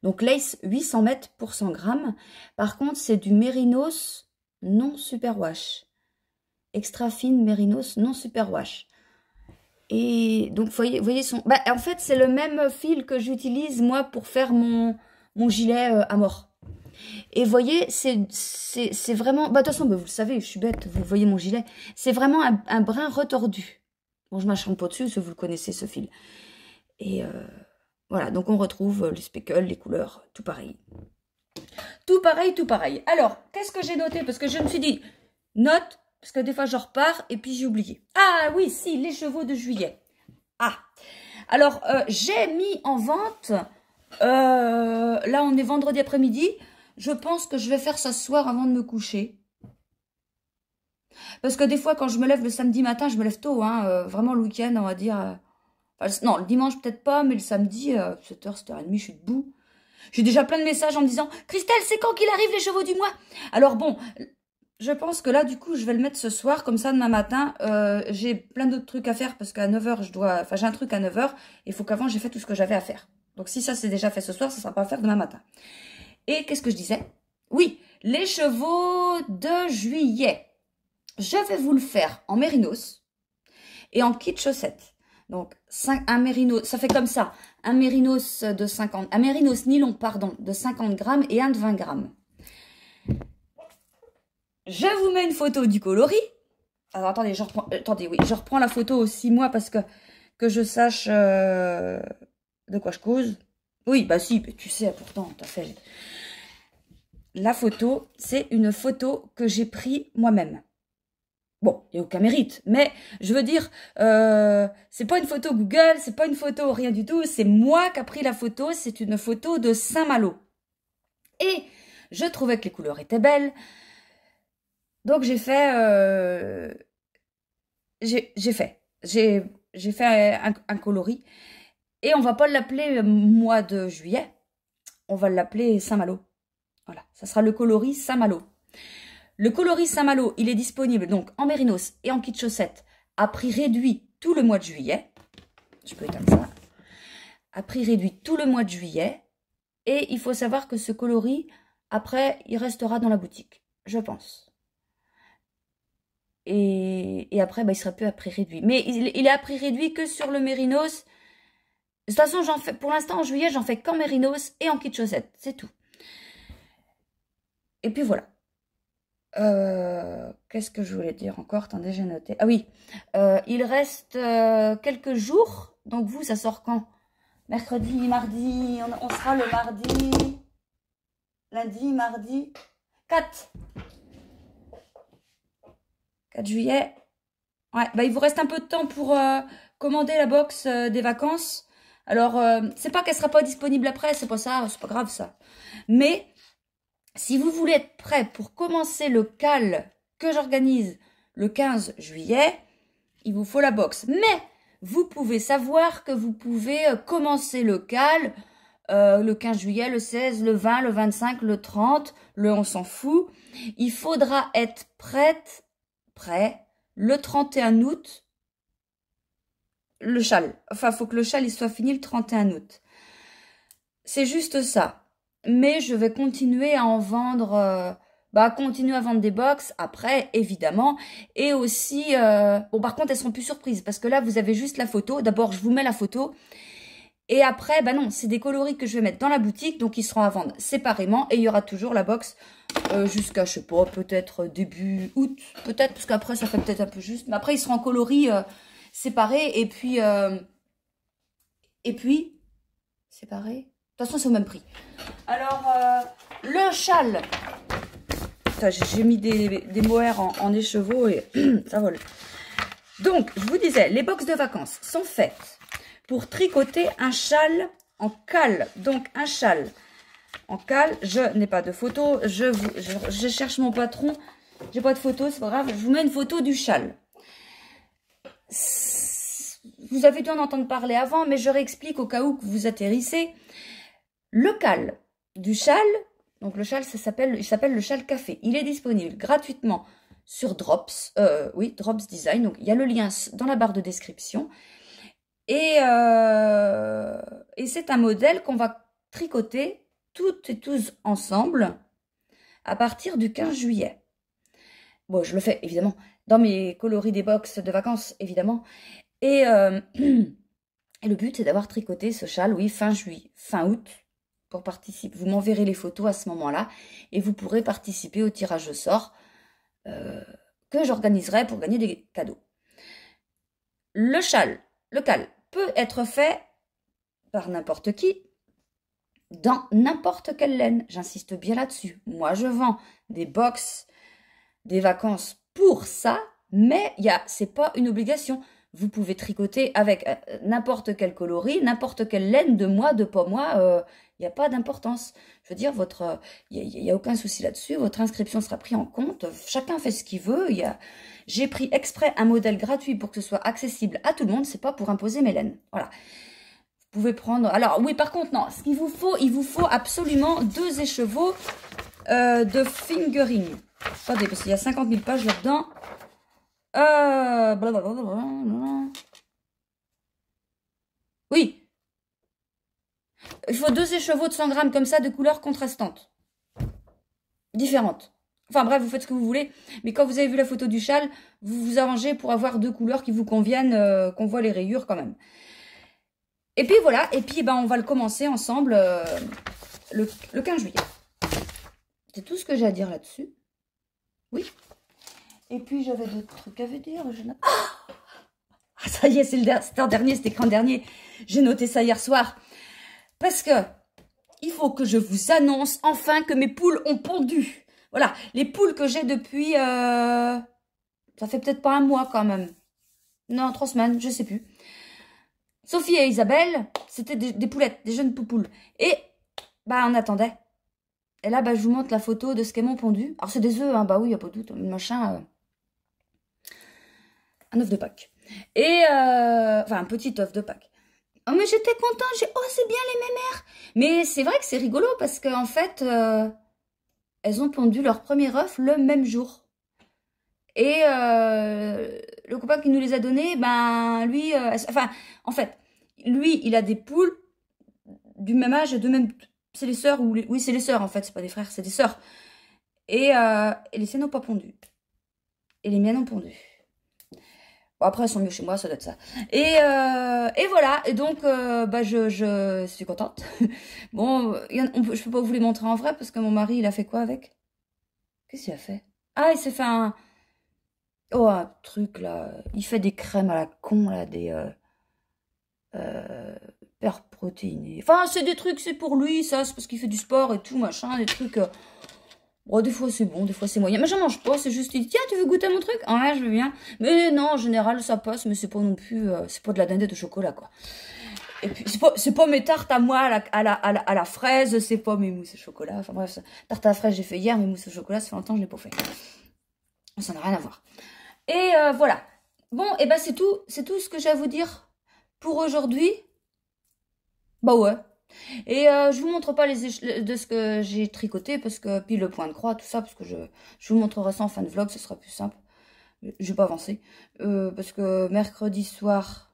Donc lace 800 mètres pour 100 grammes. Par contre, c'est du mérinos non superwash. Extra fine mérinos non superwash. Et donc, vous voyez son... Bah, en fait, c'est le même fil que j'utilise, moi, pour faire mon gilet à mort. Et vous voyez, c'est vraiment... Bah, de toute façon, bah, vous le savez, je suis bête, vous voyez mon gilet. C'est vraiment un brin retordu. Bon, je ne m'acharne pas dessus, parce que vous le connaissez, ce fil. Et voilà, donc on retrouve les speckles, les couleurs, tout pareil. Tout pareil, tout pareil. Alors, qu'est-ce que j'ai noté? Parce que je me suis dit, note, parce que des fois, je repars, et puis j'ai oublié. Ah oui, si, les chevaux de juillet. Ah, alors, j'ai mis en vente... là, on est vendredi après-midi. Je pense que je vais faire ça ce soir avant de me coucher. Parce que des fois, quand je me lève le samedi matin, je me lève tôt. Hein, vraiment le week-end, on va dire... non, le dimanche, peut-être pas, mais le samedi, 7h, 7h30, je suis debout. J'ai déjà plein de messages en me disant « Christelle, c'est quand qu'il arrive les chevaux du mois ?» Alors bon, je pense que là, du coup, je vais le mettre ce soir. Comme ça, demain matin, j'ai plein d'autres trucs à faire. Parce qu'à 9h, je dois... Enfin, j'ai un truc à 9h. Il faut qu'avant, j'ai fait tout ce que j'avais à faire. Donc, si ça, c'est déjà fait ce soir, ça ne sera pas à faire demain matin. Et qu'est-ce que je disais? Oui, les chevaux de juillet. Je vais vous le faire en mérinos et en kit chaussettes. Donc, un mérinos, ça fait comme ça. Un mérinos nylon, pardon, de 50 grammes et un de 20 grammes. Je vous mets une photo du coloris. Alors, attendez, je reprends la photo aussi, moi, parce que je sache de quoi je cause. Oui, bah si, tu sais, pourtant, t'as fait... La photo, c'est une photo que j'ai prise moi-même. Bon, il n'y a aucun mérite, mais je veux dire, c'est pas une photo Google, c'est pas une photo rien du tout, c'est moi qui ai pris la photo, c'est une photo de Saint-Malo. Et je trouvais que les couleurs étaient belles, donc j'ai fait un coloris, et on va pas l'appeler mois de juillet, on va l'appeler Saint-Malo. Voilà, ça sera le coloris Saint-Malo. Le coloris Saint-Malo, il est disponible donc en mérinos et en kit chaussettes à prix réduit tout le mois de juillet. Je peux éteindre ça. À prix réduit tout le mois de juillet. Et il faut savoir que ce coloris, après, il restera dans la boutique, je pense. Et après, bah, il sera plus à prix réduit. Mais il est à prix réduit que sur le mérinos. De toute façon, pour l'instant, en juillet, j'en fais qu'en mérinos et en kit chaussettes. C'est tout. Et puis voilà. Qu'est-ce que je voulais dire encore? Attendez, j'ai noté. Ah oui, il reste quelques jours. Donc vous, ça sort quand? Mercredi, mardi, on sera le mardi, lundi, mardi, 4 juillet. Ouais, bah il vous reste un peu de temps pour commander la box des vacances. Alors, c'est pas qu'elle sera pas disponible après, c'est pas ça, c'est pas grave ça. Mais... si vous voulez être prêt pour commencer le cal que j'organise le 15 juillet, il vous faut la box. Mais vous pouvez savoir que vous pouvez commencer le cal le 15 juillet, le 16, le 20, le 25, le 30, on s'en fout. Il faudra être prêt le 31 août, le châle. Enfin, il faut que le châle il soit fini le 31 août. C'est juste ça. Mais je vais continuer à en vendre, continuer à vendre des box après, évidemment. Et aussi, bon, par contre, elles seront plus surprises parce que là, vous avez juste la photo. D'abord, je vous mets la photo. Et après, non, c'est des coloris que je vais mettre dans la boutique, donc ils seront à vendre séparément. Et il y aura toujours la box jusqu'à, je sais pas, peut-être début août, peut-être, parce qu'après, ça fait peut-être un peu juste. Mais après, ils seront en coloris séparés. Et puis, séparés. De toute façon, c'est au même prix. Alors, le châle. J'ai mis des mohair en écheveau et ça vole. Donc, je vous disais, les box de vacances sont faites pour tricoter un châle en cale. Donc, un châle en cale. Je n'ai pas de photo. Je cherche mon patron. J'ai pas de photo, c'est pas grave. Je vous mets une photo du châle. Vous avez dû en entendre parler avant, mais je réexplique au cas où que vous atterrissez. Le cal du châle, donc le châle, il s'appelle le châle café. Il est disponible gratuitement sur Drops, Drops Design. Donc, il y a le lien dans la barre de description. Et c'est un modèle qu'on va tricoter toutes et tous ensemble à partir du 15 juillet. Bon, je le fais évidemment dans mes coloris des box de vacances, évidemment. Et le but, c'est d'avoir tricoté ce châle, oui, fin août, pour participer. Vous m'enverrez les photos à ce moment-là et vous pourrez participer au tirage au sort que j'organiserai pour gagner des cadeaux. Le châle, le cal, peut être fait par n'importe qui, dans n'importe quelle laine. J'insiste bien là-dessus. Moi, je vends des box, des vacances pour ça, mais c'est pas une obligation. Vous pouvez tricoter avec n'importe quel coloris, n'importe quelle laine de moi, de pas moi, il n'y a pas d'importance. Je veux dire, il n'y a aucun souci là-dessus. Votre inscription sera prise en compte. Chacun fait ce qu'il veut. J'ai pris exprès un modèle gratuit pour que ce soit accessible à tout le monde. C'est pas pour imposer mes laines. Voilà. Vous pouvez prendre... Alors, oui, par contre, non. Il vous faut absolument 2 écheveaux de fingering. Attendez, parce qu'il y a 50 000 pages là-dedans. Oui. Il faut 2 écheveaux de 100 grammes comme ça, de couleurs contrastantes. Différentes. Enfin bref, vous faites ce que vous voulez. Mais quand vous avez vu la photo du châle, vous vous arrangez pour avoir 2 couleurs qui vous conviennent, qu'on voit les rayures quand même. Et puis voilà. Et puis on va le commencer ensemble le 15 juillet. C'est tout ce que j'ai à dire là-dessus. Oui. Et puis j'avais d'autres trucs à vous dire. Ah, ça y est, c'était un dernier, c'était écran dernier. J'ai noté ça hier soir. Parce que il faut que je vous annonce enfin que mes poules ont pondu. Voilà, les poules que j'ai depuis... ça fait peut-être pas un mois quand même. Non, 3 semaines, je sais plus. Sophie et Isabelle, c'était des poulettes, des jeunes poupoules. Et, on attendait. Et là, je vous montre la photo de ce qu'elles m'ont pondu. Alors, c'est des œufs, hein, oui, il n'y a pas de doute. Machin... un œuf de Pâques. Et, un petit œuf de Pâques. Oh, mais j'étais contente. Oh, c'est bien les mémères. Mais c'est vrai que c'est rigolo parce qu'en fait, elles ont pondu leur premier œuf le même jour. Et le copain qui nous les a donnés, lui, en fait, lui, il a des poules du même âge, de même... C'est les sœurs, oui, c'est les sœurs, en fait, c'est pas des frères, c'est des sœurs. Et les siennes n'ont pas pondu. Et les miennes ont pondu. Bon, après, elles sont mieux chez moi, ça doit être ça. Et voilà. Et donc, je suis contente. Bon, je peux pas vous les montrer en vrai parce que mon mari, il a fait quoi avec? Qu'est-ce qu'il a fait? Ah, il s'est fait un truc, là. Il fait des crèmes à la con, là, des pères protéinés. Enfin, c'est des trucs, c'est pour lui, ça. C'est parce qu'il fait du sport et tout, machin. Des trucs... Bon, des fois c'est bon, des fois c'est moyen. Mais j'en mange pas, c'est juste, il dit, tiens, tu veux goûter mon truc? Ah ouais, je veux bien. Mais non, en général, ça passe, mais c'est pas non plus, c'est pas de la dindette de chocolat, quoi. Et puis, c'est pas mes tartes à moi à la fraise, c'est pas mes mousses au chocolat. Enfin bref, tarte à la fraise, j'ai fait hier, mes mousses au chocolat, ça fait longtemps que je l'ai pas fait. Ça n'a rien à voir. Et voilà. Bon, et ben c'est tout ce que j'ai à vous dire pour aujourd'hui. Bah ouais. Et je vous montre pas de ce que j'ai tricoté, parce que, puis le point de croix, tout ça, parce que je vous montrerai ça en fin de vlog, ce sera plus simple. Je vais pas avancer, parce que mercredi soir...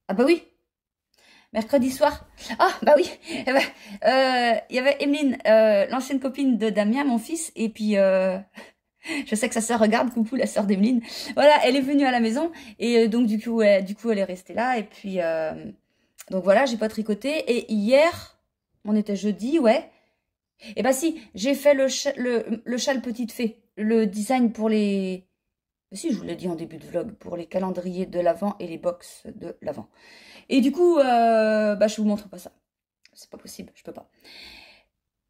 Ah bah oui, mercredi soir. Ah bah oui, il y avait Emeline, l'ancienne copine de Damien, mon fils, et puis... je sais que sa sœur regarde, coucou la sœur d'Emeline. Voilà, elle est venue à la maison et donc du coup elle est restée là. Et puis donc voilà, j'ai pas tricoté. Et hier, on était jeudi, ouais. Et bah si, j'ai fait le châle petite fée, le design pour les... Si, je vous l'ai dit en début de vlog, pour les calendriers de l'Avent et les box de l'Avent. Et du coup, bah je vous montre pas ça. C'est pas possible, je peux pas.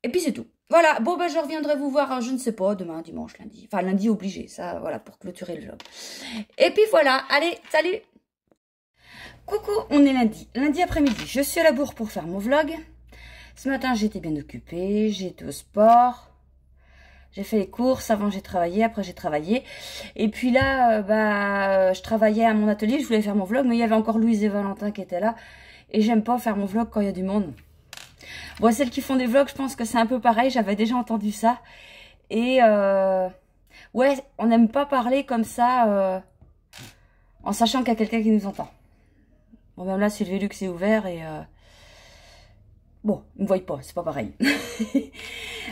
Et puis c'est tout. Voilà, bon bah je reviendrai vous voir, je ne sais pas, demain, dimanche, lundi. Enfin lundi obligé, ça, voilà, pour clôturer le vlog. Et puis voilà, allez, salut. Coucou, on est lundi. Lundi après-midi, je suis à la bourre pour faire mon vlog. Ce matin, j'étais bien occupée, j'ai été au sport. J'ai fait les courses, avant j'ai travaillé, après j'ai travaillé. Et puis là, je travaillais à mon atelier, je voulais faire mon vlog, mais il y avait encore Louise et Valentin qui étaient là. Et j'aime pas faire mon vlog quand il y a du monde. Bon, celles qui font des vlogs, je pense que c'est un peu pareil, j'avais déjà entendu ça. Et ouais, on n'aime pas parler comme ça, en sachant qu'il y a quelqu'un qui nous entend. Bon, même là, Sylvie Luxe est ouvert et... Bon, ils ne me voient pas, c'est pas pareil.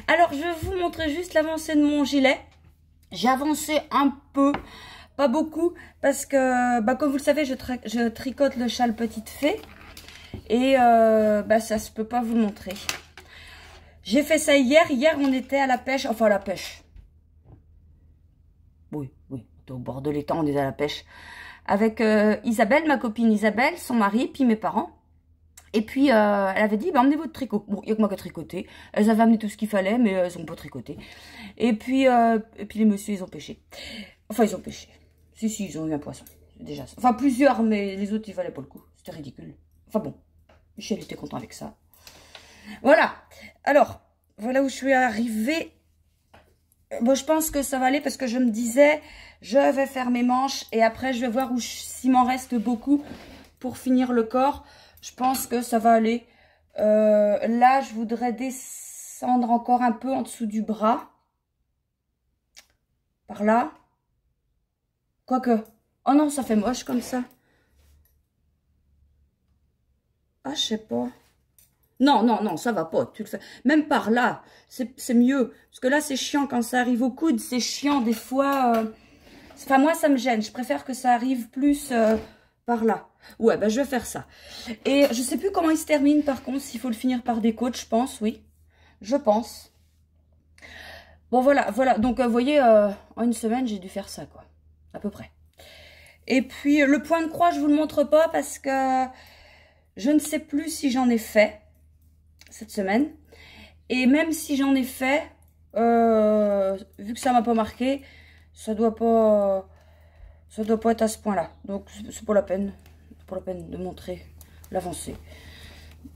Alors, je vais vous montrer juste l'avancée de mon gilet. J'ai avancé un peu, pas beaucoup, parce que, comme vous le savez, je tricote le châle petite fée. Et ça se peut pas vous le montrer. J'ai fait ça hier. Hier, on était à la pêche. Enfin, à la pêche. Oui, on était au bord de l'étang, on est à la pêche. Avec Isabelle, ma copine Isabelle, son mari, puis mes parents. Et puis, elle avait dit, emmenez votre tricot. Bon, il n'y a que moi qui ai tricoté. Elles avaient amené tout ce qu'il fallait, mais elles n'ont pas tricoté. Et puis les messieurs, ils ont pêché. Enfin, ils ont pêché. Si, ils ont eu un poisson. Déjà ça. Enfin, plusieurs, mais les autres, il fallait pas le coup. C'était ridicule. Enfin bon, Michel était content avec ça. Voilà. Alors, voilà où je suis arrivée. Bon, je pense que ça va aller parce que je me disais, je vais faire mes manches et après, je vais voir s'il m'en reste beaucoup pour finir le corps. Je pense que ça va aller. Là, je voudrais descendre encore un peu en dessous du bras. Par là. Quoique. Oh non, ça fait moche comme ça. Ah, je sais pas. Non, ça va pas. Tu le fais. Même par là, c'est mieux. Parce que là, c'est chiant quand ça arrive au coude. C'est chiant des fois. Enfin, moi, ça me gêne. Je préfère que ça arrive plus par là. Ouais, je vais faire ça. Et je sais plus comment il se termine, par contre. S'il faut le finir par des côtes, je pense, oui. Je pense. Bon, voilà. Donc, vous voyez, en une semaine, j'ai dû faire ça, quoi. À peu près. Et puis, le point de croix, je vous le montre pas parce que je ne sais plus si j'en ai fait cette semaine. Et même si j'en ai fait, vu que ça m'a pas marqué, ça doit pas être à ce point-là. Donc, c'est pas la peine. C'est pas la peine de montrer l'avancée.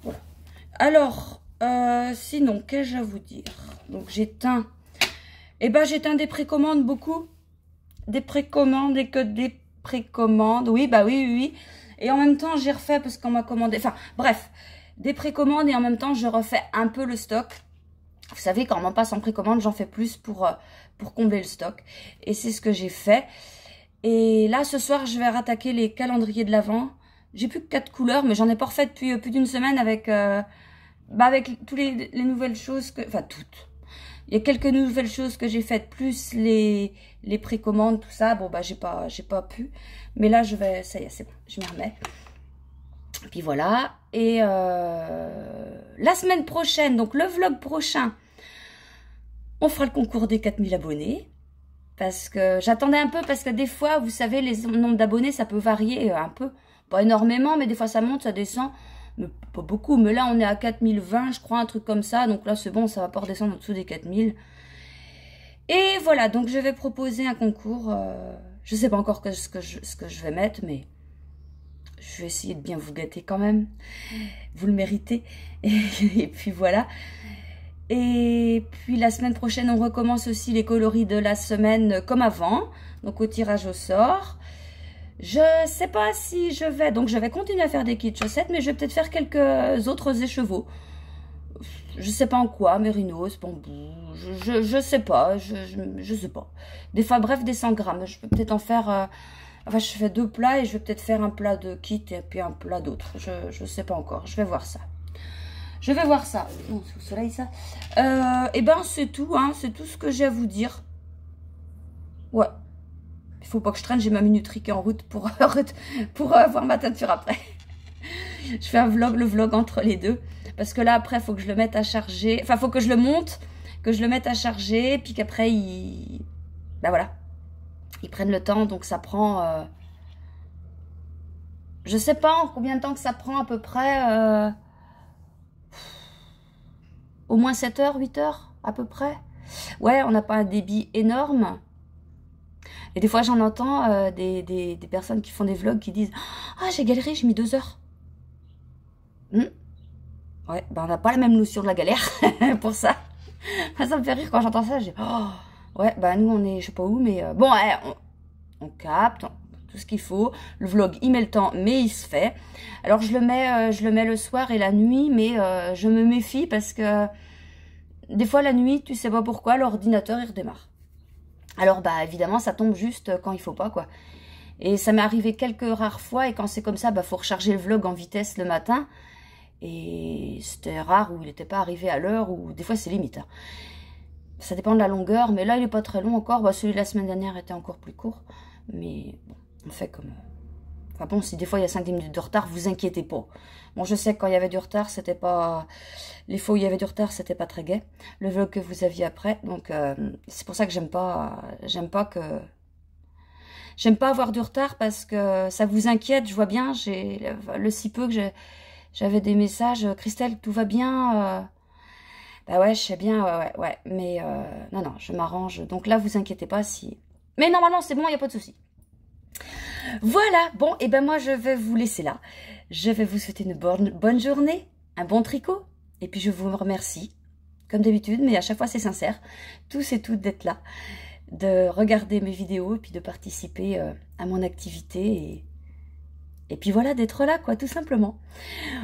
Voilà. Alors, sinon, qu'est-ce que j'ai à vous dire? Donc, j'éteins. J'éteins des précommandes beaucoup. Des précommandes et que des précommandes. Oui, oui. Et en même temps, j'ai refait parce qu'on m'a commandé. Enfin, bref, des précommandes et en même temps, je refais un peu le stock. Vous savez, quand on m'en passe en précommande, j'en fais plus pour combler le stock. Et c'est ce que j'ai fait. Et là, ce soir, je vais rattaquer les calendriers de l'Avent. J'ai plus que 4 couleurs, mais j'en ai pas refait depuis plus d'une semaine avec toutes les nouvelles choses que... Enfin, toutes. Il y a quelques nouvelles choses que j'ai faites, plus les précommandes, tout ça. Bon, j'ai pas pu. Mais là, ça y est, c'est bon, je m'y remets. Puis voilà. Et la semaine prochaine, donc le vlog prochain, on fera le concours des 4000 abonnés. Parce que j'attendais un peu, parce que des fois, vous savez, les nombres d'abonnés, ça peut varier un peu. Pas énormément, mais des fois, ça monte, ça descend. Mais pas beaucoup. Mais là, on est à 4020, je crois, un truc comme ça. Donc là, c'est bon, ça va pas redescendre en dessous des 4000. Et voilà, donc je vais proposer un concours. Je sais pas encore ce que je vais mettre, mais je vais essayer de bien vous gâter quand même. Vous le méritez. Et puis voilà. Et puis la semaine prochaine, on recommence aussi les coloris de la semaine comme avant. Donc au tirage au sort. Je sais pas si je vais... Donc je vais continuer à faire des kits chaussettes, mais je vais peut-être faire quelques autres écheveaux. Je sais pas en quoi, mérinos, bambou, je sais pas, je sais pas. Des fois, bref, des 100 grammes. Je peux peut-être en faire... enfin, je fais 2 plats et je vais peut-être faire un plat de kit et puis un plat d'autre. Je sais pas encore, je vais voir ça. Je vais voir ça. Non, c'est au soleil, ça. Et ben, c'est tout, hein. C'est tout ce que j'ai à vous dire. Ouais. Il faut pas que je traîne, j'ai ma minuterie qui est en route pour voir ma teinture après. Je fais un vlog, le vlog entre les deux. Parce que là, après, il faut que je le mette à charger. Enfin, il faut que je le monte, que je le mette à charger, puis qu'après, ben voilà. Ils prennent le temps, donc ça prend... Je sais pas en combien de temps que ça prend à peu près... Au moins 7 heures, 8 heures, à peu près. Ouais, on n'a pas un débit énorme. Et des fois, j'en entends des personnes qui font des vlogs qui disent « Ah, j'ai galéré, j'ai mis 2 heures. Ouais, ben on n'a pas la même notion de la galère pour ça. Ça me fait rire quand j'entends ça. J'ai oh, ouais, bah nous on est, je sais pas où, mais bon, ouais, on capte tout ce qu'il faut. Le vlog, il met le temps, mais il se fait. Alors je le mets le soir et la nuit, mais je me méfie parce que des fois la nuit, tu sais pas pourquoi, l'ordinateur il redémarre. Alors bah évidemment, ça tombe juste quand il faut pas quoi. Et ça m'est arrivé quelques rares fois et quand c'est comme ça, bah faut recharger le vlog en vitesse le matin. Et c'était rare où il n'était pas arrivé à l'heure, ou des fois c'est limite. Hein. Ça dépend de la longueur, mais là il n'est pas très long encore. Bah, celui de la semaine dernière était encore plus court. Mais bon, on fait comme... Enfin bon, si des fois il y a 5-10 minutes de retard, vous inquiétez pas. Bon, je sais que quand il y avait du retard, c'était pas... Les fois où il y avait du retard, c'était pas très gai. Le vlog que vous aviez après. Donc c'est pour ça que j'aime pas avoir du retard parce que ça vous inquiète. Je vois bien, j'ai le si peu que j'avais des messages, Christelle, tout va bien bah ouais, je sais bien, ouais, mais non, je m'arrange. Donc là, vous inquiétez pas si... Mais normalement, c'est bon, il n'y a pas de souci. Voilà, bon, et ben moi, je vais vous laisser là. Je vais vous souhaiter une bonne journée, un bon tricot. Et puis, je vous remercie, comme d'habitude, mais à chaque fois, c'est sincère, tous et toutes d'être là, de regarder mes vidéos et puis de participer à mon activité et puis voilà, d'être là, quoi, tout simplement.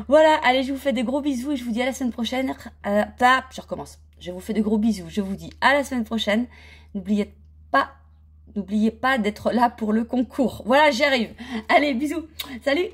Voilà, allez, je vous fais des gros bisous et je vous dis à la semaine prochaine. Je recommence. Je vous fais de gros bisous. Je vous dis à la semaine prochaine. N'oubliez pas d'être là pour le concours. Voilà, j'y arrive. Allez, bisous. Salut.